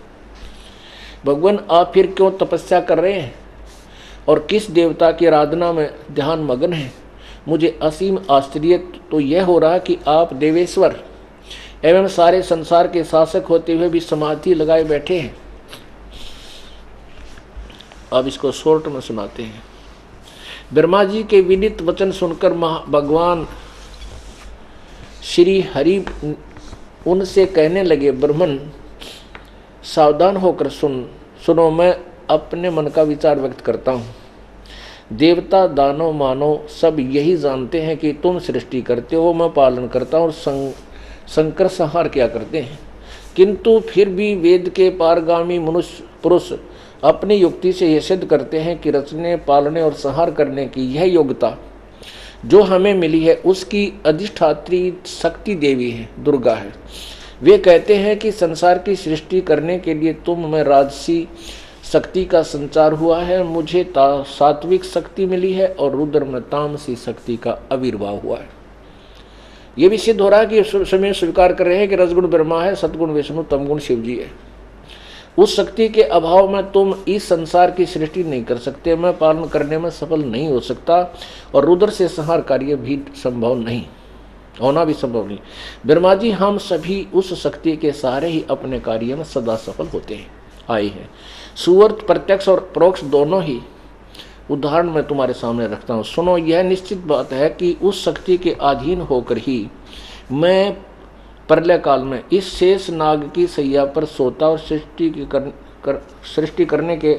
भगवान आप फिर क्यों तपस्या कर रहे हैं और किस देवता की आराधना में ध्यान मग्न है? मुझे असीम आश्चर्य तो यह हो रहा कि आप देवेश्वर एवं सारे संसार के शासक होते हुए भी समाधि लगाए बैठे हैं। अब इसको शॉर्ट में सुनाते हैं। ब्रह्मा जी के विनीत वचन सुनकर भगवान श्री हरि उनसे कहने लगे, ब्रह्मन सावधान होकर सुनो, मैं अपने मन का विचार व्यक्त करता हूँ। देवता, दानव, मानव सब यही जानते हैं कि तुम सृष्टि करते हो, मैं पालन करता हूँ और संकर संहार किया करते हैं। किंतु फिर भी वेद के पारगामी मनुष्य पुरुष अपनी युक्ति से यह सिद्ध करते हैं कि रचने, पालने और संहार करने की यह योग्यता जो हमें मिली है उसकी अधिष्ठात्री शक्ति देवी है, दुर्गा है। वे कहते हैं कि संसार की सृष्टि करने के लिए तुम में राजसी शक्ति का संचार हुआ है, मुझे सात्विक शक्ति मिली है और रुद्र में तामसी शक्ति का आविर्भाव हुआ है। ये भी सिद्ध हो रहा है कि समय स्वीकार कर रहे हैं कि रजगुण ब्रह्मा है, सतगुण विष्णु, तमगुण शिव जी है। उस शक्ति के अभाव में तुम इस संसार की सृष्टि नहीं कर सकते, मैं पालन करने में सफल नहीं हो सकता और रुद्र से संहार कार्य भी संभव नहीं, होना भी संभव नहीं। ब्रह्मा जी हम सभी उस शक्ति के सहारे ही अपने कार्य में सदा सफल होते हैं आए हैं। सुवर्त प्रत्यक्ष और परोक्ष दोनों ही उदाहरण मैं तुम्हारे सामने रखता हूँ। सुनो, यह निश्चित बात है कि उस शक्ति के अधीन होकर ही मैं प्रलय काल में इस शेष नाग की सैया पर सोता और सृष्टि करने के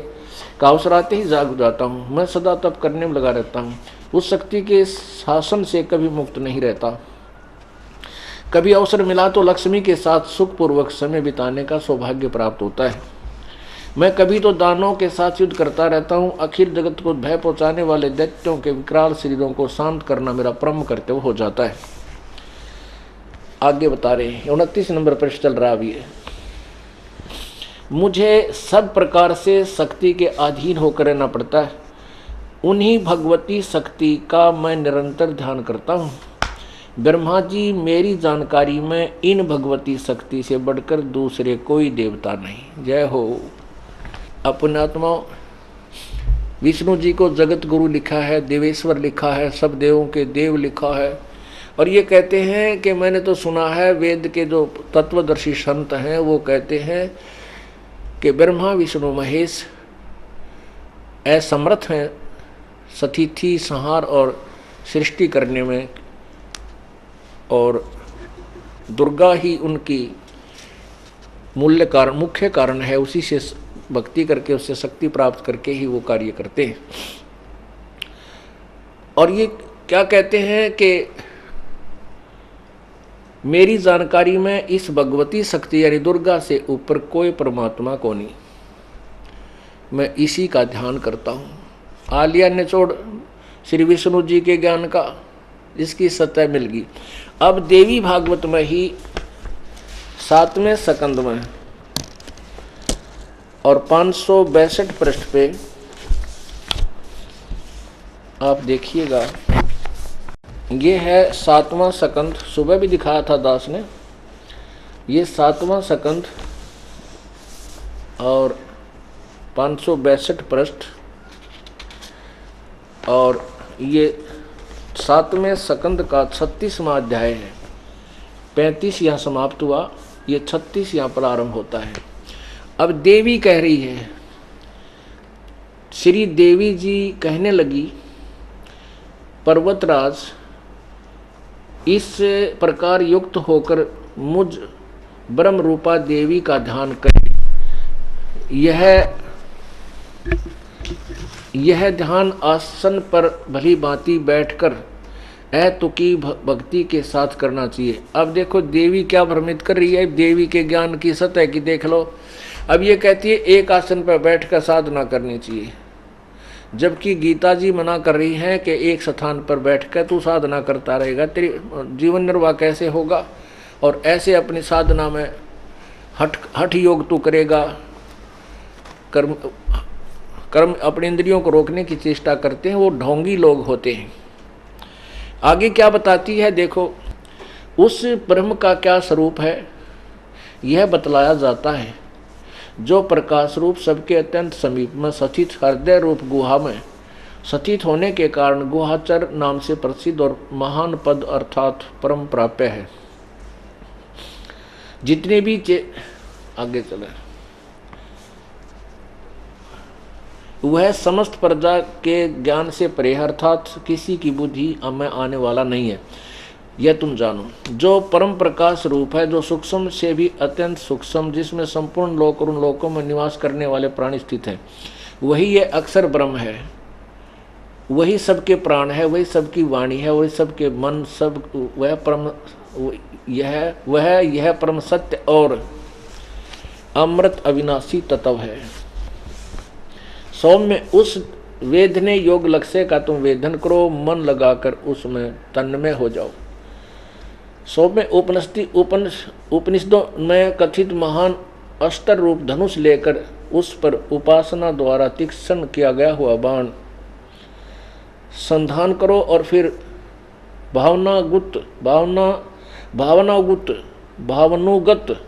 का अवसर आते ही जाग जाता हूँ। मैं सदा तप करने में लगा रहता हूँ, उस शक्ति के शासन से कभी मुक्त नहीं रहता। कभी अवसर मिला तो लक्ष्मी के साथ सुखपूर्वक समय बिताने का सौभाग्य प्राप्त होता है। मैं कभी तो दानवों के साथ युद्ध करता रहता हूँ। अखिल जगत को भय पहुँचाने वाले दैत्यों के विकराल शरीरों को शांत करना मेरा परम कर्तव्य हो जाता है। आगे बता रहे हैं, 29 नंबर पृष्ठ चल रहा अभी है। मुझे सब प्रकार से शक्ति के अधीन होकर रहना पड़ता है। उन्हीं भगवती शक्ति का मैं निरंतर ध्यान करता हूँ। ब्रह्मा जी, मेरी जानकारी में इन भगवती शक्ति से बढ़कर दूसरे कोई देवता नहीं। जय हो। अपने आत्मा विष्णु जी को जगत गुरु लिखा है, देवेश्वर लिखा है, सब देवों के देव लिखा है। और ये कहते हैं कि मैंने तो सुना है, वेद के जो तत्वदर्शी संत हैं वो कहते हैं कि ब्रह्मा विष्णु महेश असमर्थ हैं सतिथि, संहार और सृष्टि करने में, और दुर्गा ही उनकी मुख्य कारण है। उसी से भक्ति करके, उससे शक्ति प्राप्त करके ही वो कार्य करते हैं। और ये क्या कहते हैं कि मेरी जानकारी में इस भगवती शक्ति यानी दुर्गा से ऊपर कोई परमात्मा को नहीं, मैं इसी का ध्यान करता हूँ। आलिया निचोड़ श्री विष्णु जी के ज्ञान का इसकी सतह मिल गई। अब देवी भागवत में ही 7वें स्कंद में और 562 पृष्ठ पे आप देखिएगा, ये है 7वां स्कंद। सुबह भी दिखाया था दास ने, ये 7वां स्कंद और 562 पृष्ठ, और ये 7वें स्कंद का 36वां अध्याय है। 35 यहाँ समाप्त हुआ, ये 36 यहाँ प्रारंभ होता है। अब देवी कह रही है, श्री देवी जी कहने लगी, पर्वतराज इस प्रकार युक्त होकर मुझ ब्रह्म रूपा देवी का ध्यान करें। यह ध्यान आसन पर भली भांति बैठकर अतुकी भक्ति के साथ करना चाहिए। अब देखो देवी क्या भ्रमित कर रही है, देवी के ज्ञान की सतह की देख लो। अब ये कहती है एक आसन पर बैठकर साधना करनी चाहिए, जबकि गीता जी मना कर रही हैं कि एक स्थान पर बैठकर तू साधना करता रहेगा, तेरी जीवन निर्वाह कैसे होगा, और ऐसे अपनी साधना में हठ योग तू करेगा, कर्म अपने इंद्रियों को रोकने की चेष्टा करते हैं, वो ढोंगी लोग होते हैं। आगे क्या बताती है देखो, उस ब्रह्म का क्या स्वरूप है यह बतलाया जाता है, जो प्रकाश रूप सबके अत्यंत समीप में स्थित हृदय रूप गुहा में स्थित होने के कारण गुहाचर नाम से प्रसिद्ध और महान पद अर्थात परम प्राप्य है। जितने भी आगे चले, वह समस्त प्रजा के ज्ञान से परे अर्थात किसी की बुद्धि में आने वाला नहीं है, यह तुम जानो। जो परम प्रकाश रूप है, जो सूक्ष्म से भी अत्यंत सूक्ष्म, जिसमें संपूर्ण लोक और उन लोकों में निवास करने वाले प्राणी स्थित हैं, वही ये अक्षर ब्रह्म है, वही सबके प्राण है, वही सबकी वाणी है, वही सबके मन, सब वह परम यह परम सत्य और अमृत अविनाशी तत्व है। सौम्य उस वेदने योग लक्ष्य का तुम वेदन करो, मन लगाकर उसमें तन्मय हो जाओ। सौम्य उपनिषदों में कथित महान अस्त्र रूप धनुष लेकर उस पर उपासना द्वारा तीक्ष्ण किया गया हुआ बाण संधान करो, और फिर भावनुगत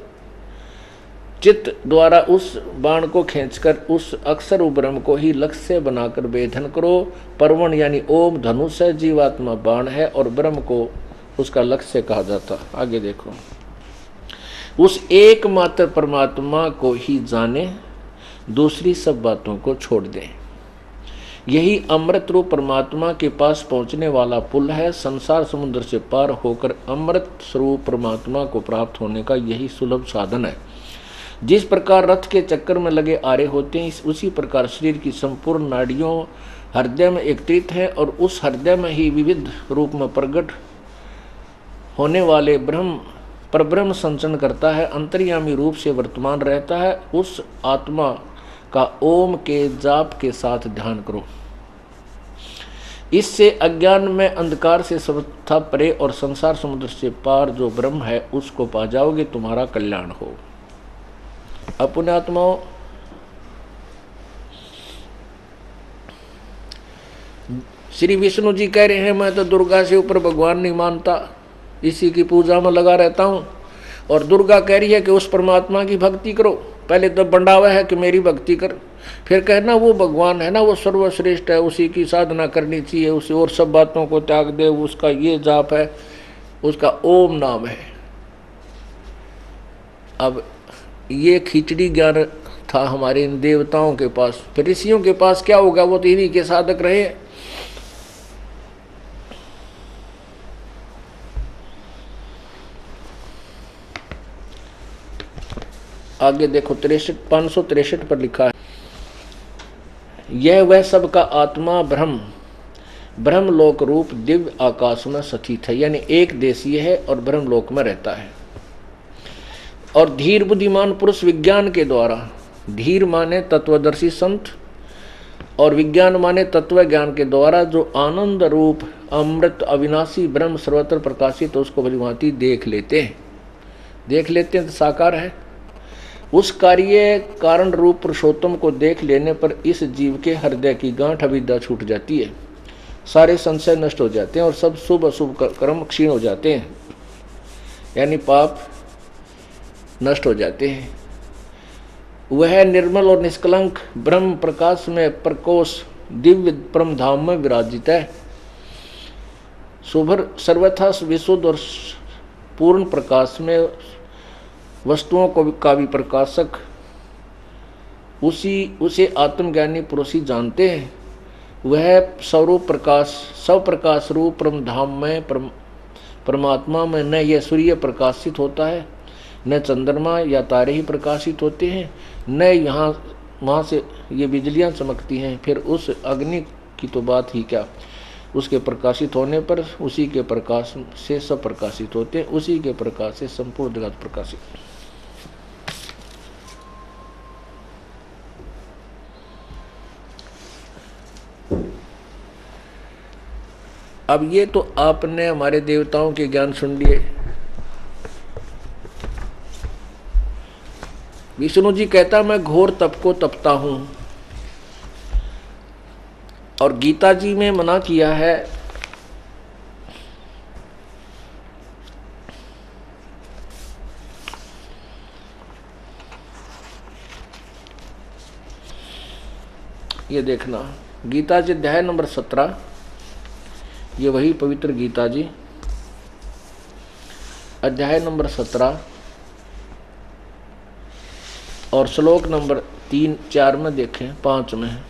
चित्त द्वारा उस बाण को खींचकर उस अक्षर ब्रह्म को ही लक्ष्य बनाकर वेधन करो। पर्वण यानी ओम धनुष है, जीवात्मा बाण है, और ब्रह्म को उसका लक्ष्य कहा जाता। आगे देखो, उस एकमात्र परमात्मा को ही जाने, दूसरी सब बातों को छोड़ दें। यही अमृत रूप परमात्मा के पास पहुंचने वाला पुल है। संसार समुद्र से पार होकर अमृत स्वरूप परमात्मा को प्राप्त होने का यही सुलभ साधन है। जिस प्रकार रथ के चक्कर में लगे आरे होते हैं, उसी प्रकार शरीर की संपूर्ण नाड़ियों हृदय में एकत्रित है, और उस हृदय में ही विविध रूप में प्रकट होने वाले परब्रह्म संचरण करता है, अंतर्यामी रूप से वर्तमान रहता है। उस आत्मा का ओम के जाप के साथ ध्यान करो। इससे अज्ञान में अंधकार से सर्वथा परे और संसार समुद्र से पार जो ब्रह्म है उसको पा जाओगे, तुम्हारा कल्याण हो। अपने आत्माओं, श्री विष्णु जी कह रहे हैं, मैं तो दुर्गा से ऊपर भगवान नहीं मानता, इसी की पूजा में लगा रहता हूँ। और दुर्गा कह रही है कि उस परमात्मा की भक्ति करो। पहले तो बंडावा है कि मेरी भक्ति कर, फिर कहना वो भगवान है ना, वो सर्वश्रेष्ठ है, उसी की साधना करनी चाहिए, उसे और सब बातों को त्याग दे, उसका ये जाप है, उसका ओम नाम है। अब ये खिचड़ी ज्ञान था हमारे इन देवताओं के पास, फिर ऋषियों के पास क्या होगा, वो तो इन्हीं के साधक रहे। आगे देखो 563 पर लिखा है, यह वह सबका आत्मा ब्रह्म ब्रह्मलोक रूप दिव्य आकाश में स्थित है, यानी एक देशीय है और ब्रह्मलोक में रहता है। और धीर बुद्धिमान पुरुष विज्ञान के द्वारा, धीर माने तत्वदर्शी संत और विज्ञान माने तत्व ज्ञान के द्वारा जो आनंद रूप अमृत अविनाशी ब्रह्म सर्वत्र प्रकाशित तो उसको भलीभांति देख लेते हैं तो साकार है। उस कार्य कारण रूप पुरुषोत्तम को देख लेने पर इस जीव के हृदय की गांठ अविद्या छूट जाती है, सारे संशय नष्ट हो जाते हैं और सब शुभ अशुभ कर्म क्षीण हो जाते हैं, यानी पाप नष्ट हो जाते हैं। वह निर्मल और निष्कलंक ब्रह्म प्रकाश में प्रकोश दिव्य परम धाम में विराजित है। शुभर सर्वथा विशुद्ध और पूर्ण प्रकाश में वस्तुओं को का भी प्रकाशक उसे आत्मज्ञानी पुरुष ही जानते हैं। वह स्वरूप प्रकाश सब प्रकाश रूप परम धाम में परमात्मा में न यह सूर्य प्रकाशित होता है, न चंद्रमा या तारे ही प्रकाशित होते हैं, न यहाँ वहाँ से ये बिजलियाँ चमकती हैं। फिर उस अग्नि की तो बात ही क्या, उसके प्रकाशित होने पर उसी के प्रकाश से सब प्रकाशित होते हैं, उसी के प्रकाश से संपूर्ण जगत प्रकाशित। अब ये तो आपने हमारे देवताओं के ज्ञान सुन लिए। विष्णु जी कहता मैं घोर तप को तपता हूं, और गीता जी में मना किया है ये देखना, गीता जी अध्याय नंबर 17, ये वही पवित्र गीता जी अध्याय नंबर 17 और श्लोक नंबर 3-4 में देखें, 5 में है।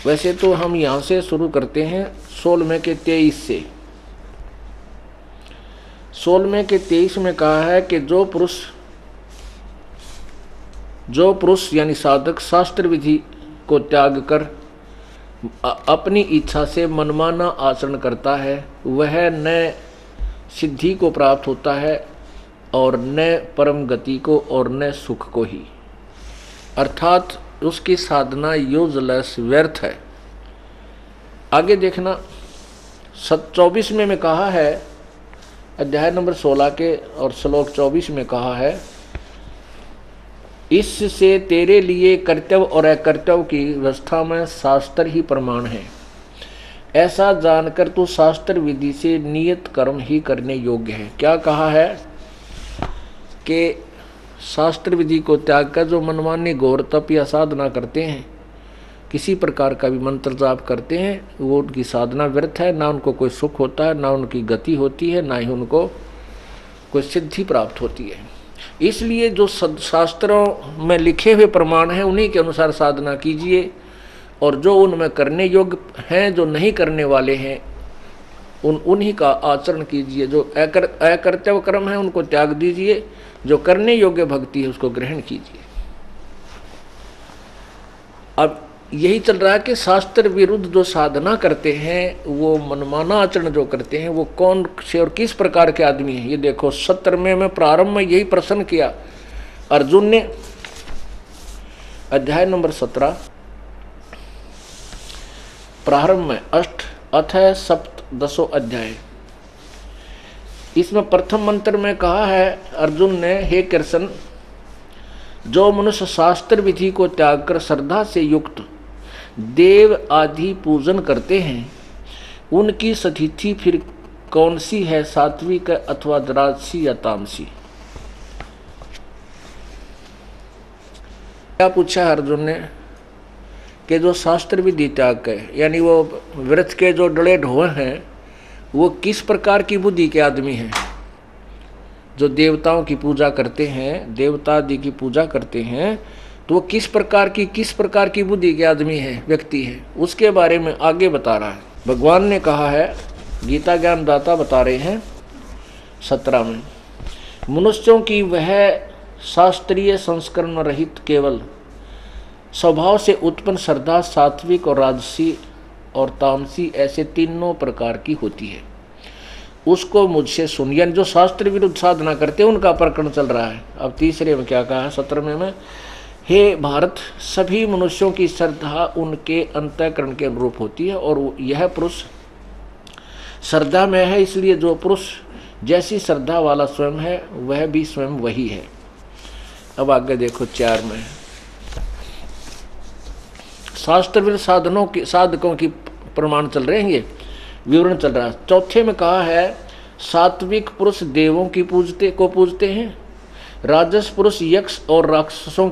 वैसे तो हम यहां से शुरू करते हैं 16वें के 23 से। 16वें के 23 में कहा है कि जो पुरुष यानी साधक शास्त्र विधि को त्याग कर अपनी इच्छा से मनमाना आचरण करता है, वह न सिद्धि को प्राप्त होता है और न परम गति को और न सुख को ही, अर्थात उसकी साधना यूजलेस व्यर्थ है। आगे देखना 24 में कहा है, अध्याय नंबर 16 के और श्लोक 24 में कहा है, इससे तेरे लिए कर्तव्य और अकर्तव्य की व्यवस्था में शास्त्र ही प्रमाण है। ऐसा जानकर तू शास्त्र विधि से नियत कर्म ही करने योग्य है। क्या कहा है कि शास्त्र विधि को त्याग कर जो मनमानी घोर तप या साधना करते हैं, किसी प्रकार का भी मंत्र जाप करते हैं, वो उनकी साधना व्यर्थ है, ना उनको कोई सुख होता है, ना उनकी गति होती है, ना ही उनको कोई सिद्धि प्राप्त होती है। इसलिए जो शास्त्रों में लिखे हुए प्रमाण हैं उन्हीं के अनुसार साधना कीजिए, और जो उनमें करने योग्य हैं, जो नहीं करने वाले हैं, उन्हीं का आचरण कीजिए। जो अकर्तव्य कर्म है उनको त्याग दीजिए, जो करने योग्य भक्ति है उसको ग्रहण कीजिए। अब यही चल रहा है कि शास्त्र विरुद्ध जो साधना करते हैं, वो मनमाना आचरण जो करते हैं, वो कौन से और किस प्रकार के आदमी हैं। ये देखो 17वें में प्रारंभ में यही प्रश्न किया अर्जुन ने। अध्याय नंबर 17 प्रारंभ में अथ सप्तदशो अध्याय, इसमें प्रथम मंत्र में कहा है अर्जुन ने, हे कृष्ण, जो मनुष्य शास्त्र विधि को त्याग कर श्रद्धा से युक्त देव आदि पूजन करते हैं, उनकी स्थिति फिर कौन सी है, सात्विक अथवा राजसी या तामसी। क्या पूछा अर्जुन ने कि जो शास्त्र विधि त्याग के यानी वो व्रत के जो डले ढोए हैं, वो किस प्रकार की बुद्धि के आदमी हैं। जो देवताओं की पूजा करते हैं, देवता आदि की पूजा करते हैं, तो वो किस प्रकार की बुद्धि के आदमी है, व्यक्ति है, उसके बारे में आगे बता रहा है। भगवान ने कहा है, गीता ज्ञान दाता बता रहे हैं 17 में, मनुष्यों की वह शास्त्रीय संस्करण रहित केवल स्वभाव से उत्पन्न श्रद्धा सात्विक और राजसी और तामसी ऐसे तीनों प्रकार की होती है, उसको मुझसे सुन। यानी जो शास्त्र विरुद्ध साधना करते हैं उनका प्रकरण चल रहा है। अब तीसरे में क्या कहा है 17वें में, हे भारत, सभी मनुष्यों की श्रद्धा उनके अंतःकरण के अनुरूप होती है और यह पुरुष श्रद्धा में है, इसलिए जो पुरुष जैसी श्रद्धा वाला स्वयं है वह भी स्वयं वही है। अब आगे देखो 4 में, शास्त्र विरुद्ध साधकों की प्रमाण चल रहे हैं, ये विवरण चल रहा है। चौथे में कहा है सात्विक पुरुष देवों की पूजते हैं, राजस पुरुष यक्ष और राक्षसों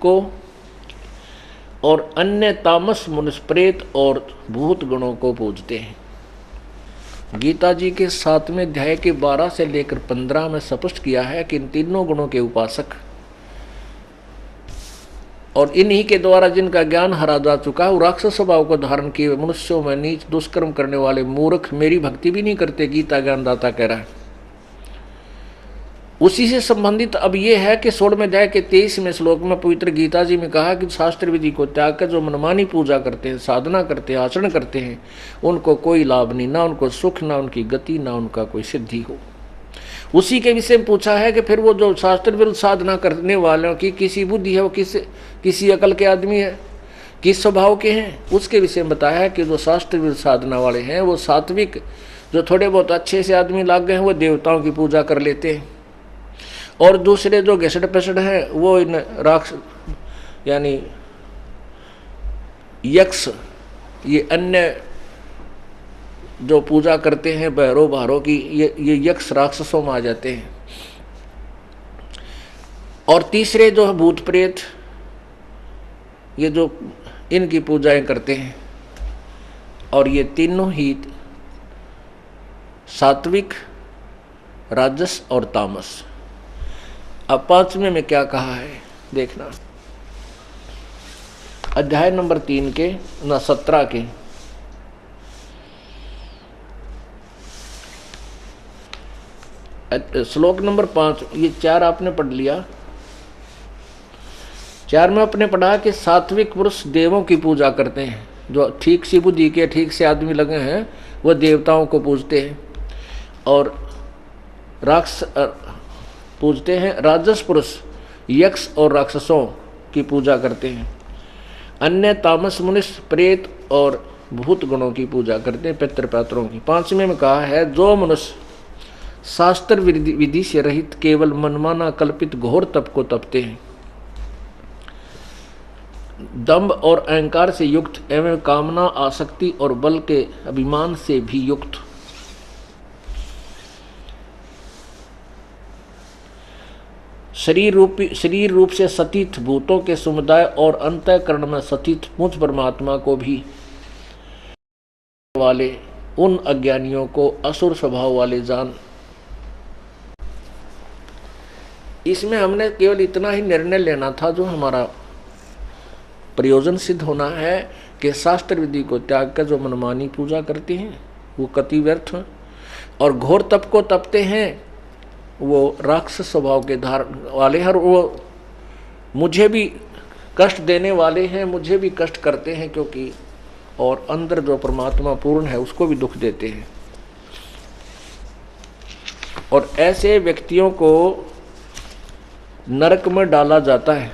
को, और अन्य तामस मनुष्य प्रेत और भूत गणों को पूजते हैं। गीता जी के 7वें अध्याय के 12 से लेकर 15 में स्पष्ट किया है कि इन तीनों गुणों के उपासक और इन्हीं के द्वारा जिनका ज्ञान हरा जा चुका है, राक्षस स्वभाव को धारण किए मनुष्यों में नीच दुष्कर्म करने वाले मूर्ख मेरी भक्ति भी नहीं करते, गीता ज्ञानदाता कह रहा है। उसी से संबंधित अब ये है कि 16वें अध्याय के 23वें श्लोक में पवित्र गीता जी में कहा कि शास्त्र विधि को त्याग कर जो मनमानी पूजा करते हैं, साधना करते हैं, आचरण करते हैं, उनको कोई लाभ नहीं, ना उनको सुख, ना उनकी गति, ना उनका कोई सिद्धि हो। उसी के विषय में पूछा है कि फिर वो जो शास्त्र विरुद्ध साधना करने वालों की किसी बुद्धि है, वो किसी अकल के आदमी है, किस स्वभाव के हैं, उसके विषय में बताया है कि जो शास्त्र विरुद्ध साधना वाले हैं वो सात्विक, जो थोड़े बहुत अच्छे से आदमी लाग गए हैं वो देवताओं की पूजा कर लेते हैं, और दूसरे जो घसड़ पसड़ हैं वो इन राक्ष यानी यक्ष, ये अन्य जो पूजा करते हैं बहरों बहारों की, ये यक्ष राक्षसों में आ जाते हैं। और तीसरे जो है भूत प्रेत, ये जो इनकी पूजाएं करते हैं, और ये तीनों ही सात्विक, राजस और तामस। अब 5वें में क्या कहा है देखना, अध्याय नंबर 3 के 17 के श्लोक नंबर 5, ये 4 आपने पढ़ लिया। 4 में आपने पढ़ा कि सात्विक पुरुष देवों की पूजा करते हैं, जो ठीक सी बुद्धि के ठीक से आदमी लगे हैं वो देवताओं को पूजते हैं और राक्षस पूजते हैं। राजस पुरुष यक्ष और राक्षसों की पूजा करते हैं। अन्य तामस मनुष्य प्रेत और भूत गणों की पूजा करते हैं, पितृपात्रों की। 5वें में कहा है जो मनुष्य शास्त्र विधि से रहित केवल मनमाना कल्पित घोर तप को तपते हैं, दंभ और अहंकार से युक्त एवं कामना, आसक्ति और बल के अभिमान से भी युक्त, शरीर रूप से सतीत भूतों के समुदाय और अंतःकरण में सतीत मुझ परमात्मा को भी वाले उन अज्ञानियों को असुर स्वभाव वाले जान। इसमें हमने केवल इतना ही निर्णय लेना था जो हमारा प्रयोजन सिद्ध होना है कि शास्त्र विधि को त्याग कर जो मनमानी पूजा करते हैं वो कति व्यर्थ, और घोर तप को तपते हैं वो राक्षस स्वभाव के धारण वाले हैं, और वो मुझे भी कष्ट देने वाले हैं, मुझे भी कष्ट करते हैं, क्योंकि और अंदर जो परमात्मा पूर्ण है उसको भी दुख देते हैं। और ऐसे व्यक्तियों को नरक में डाला जाता है।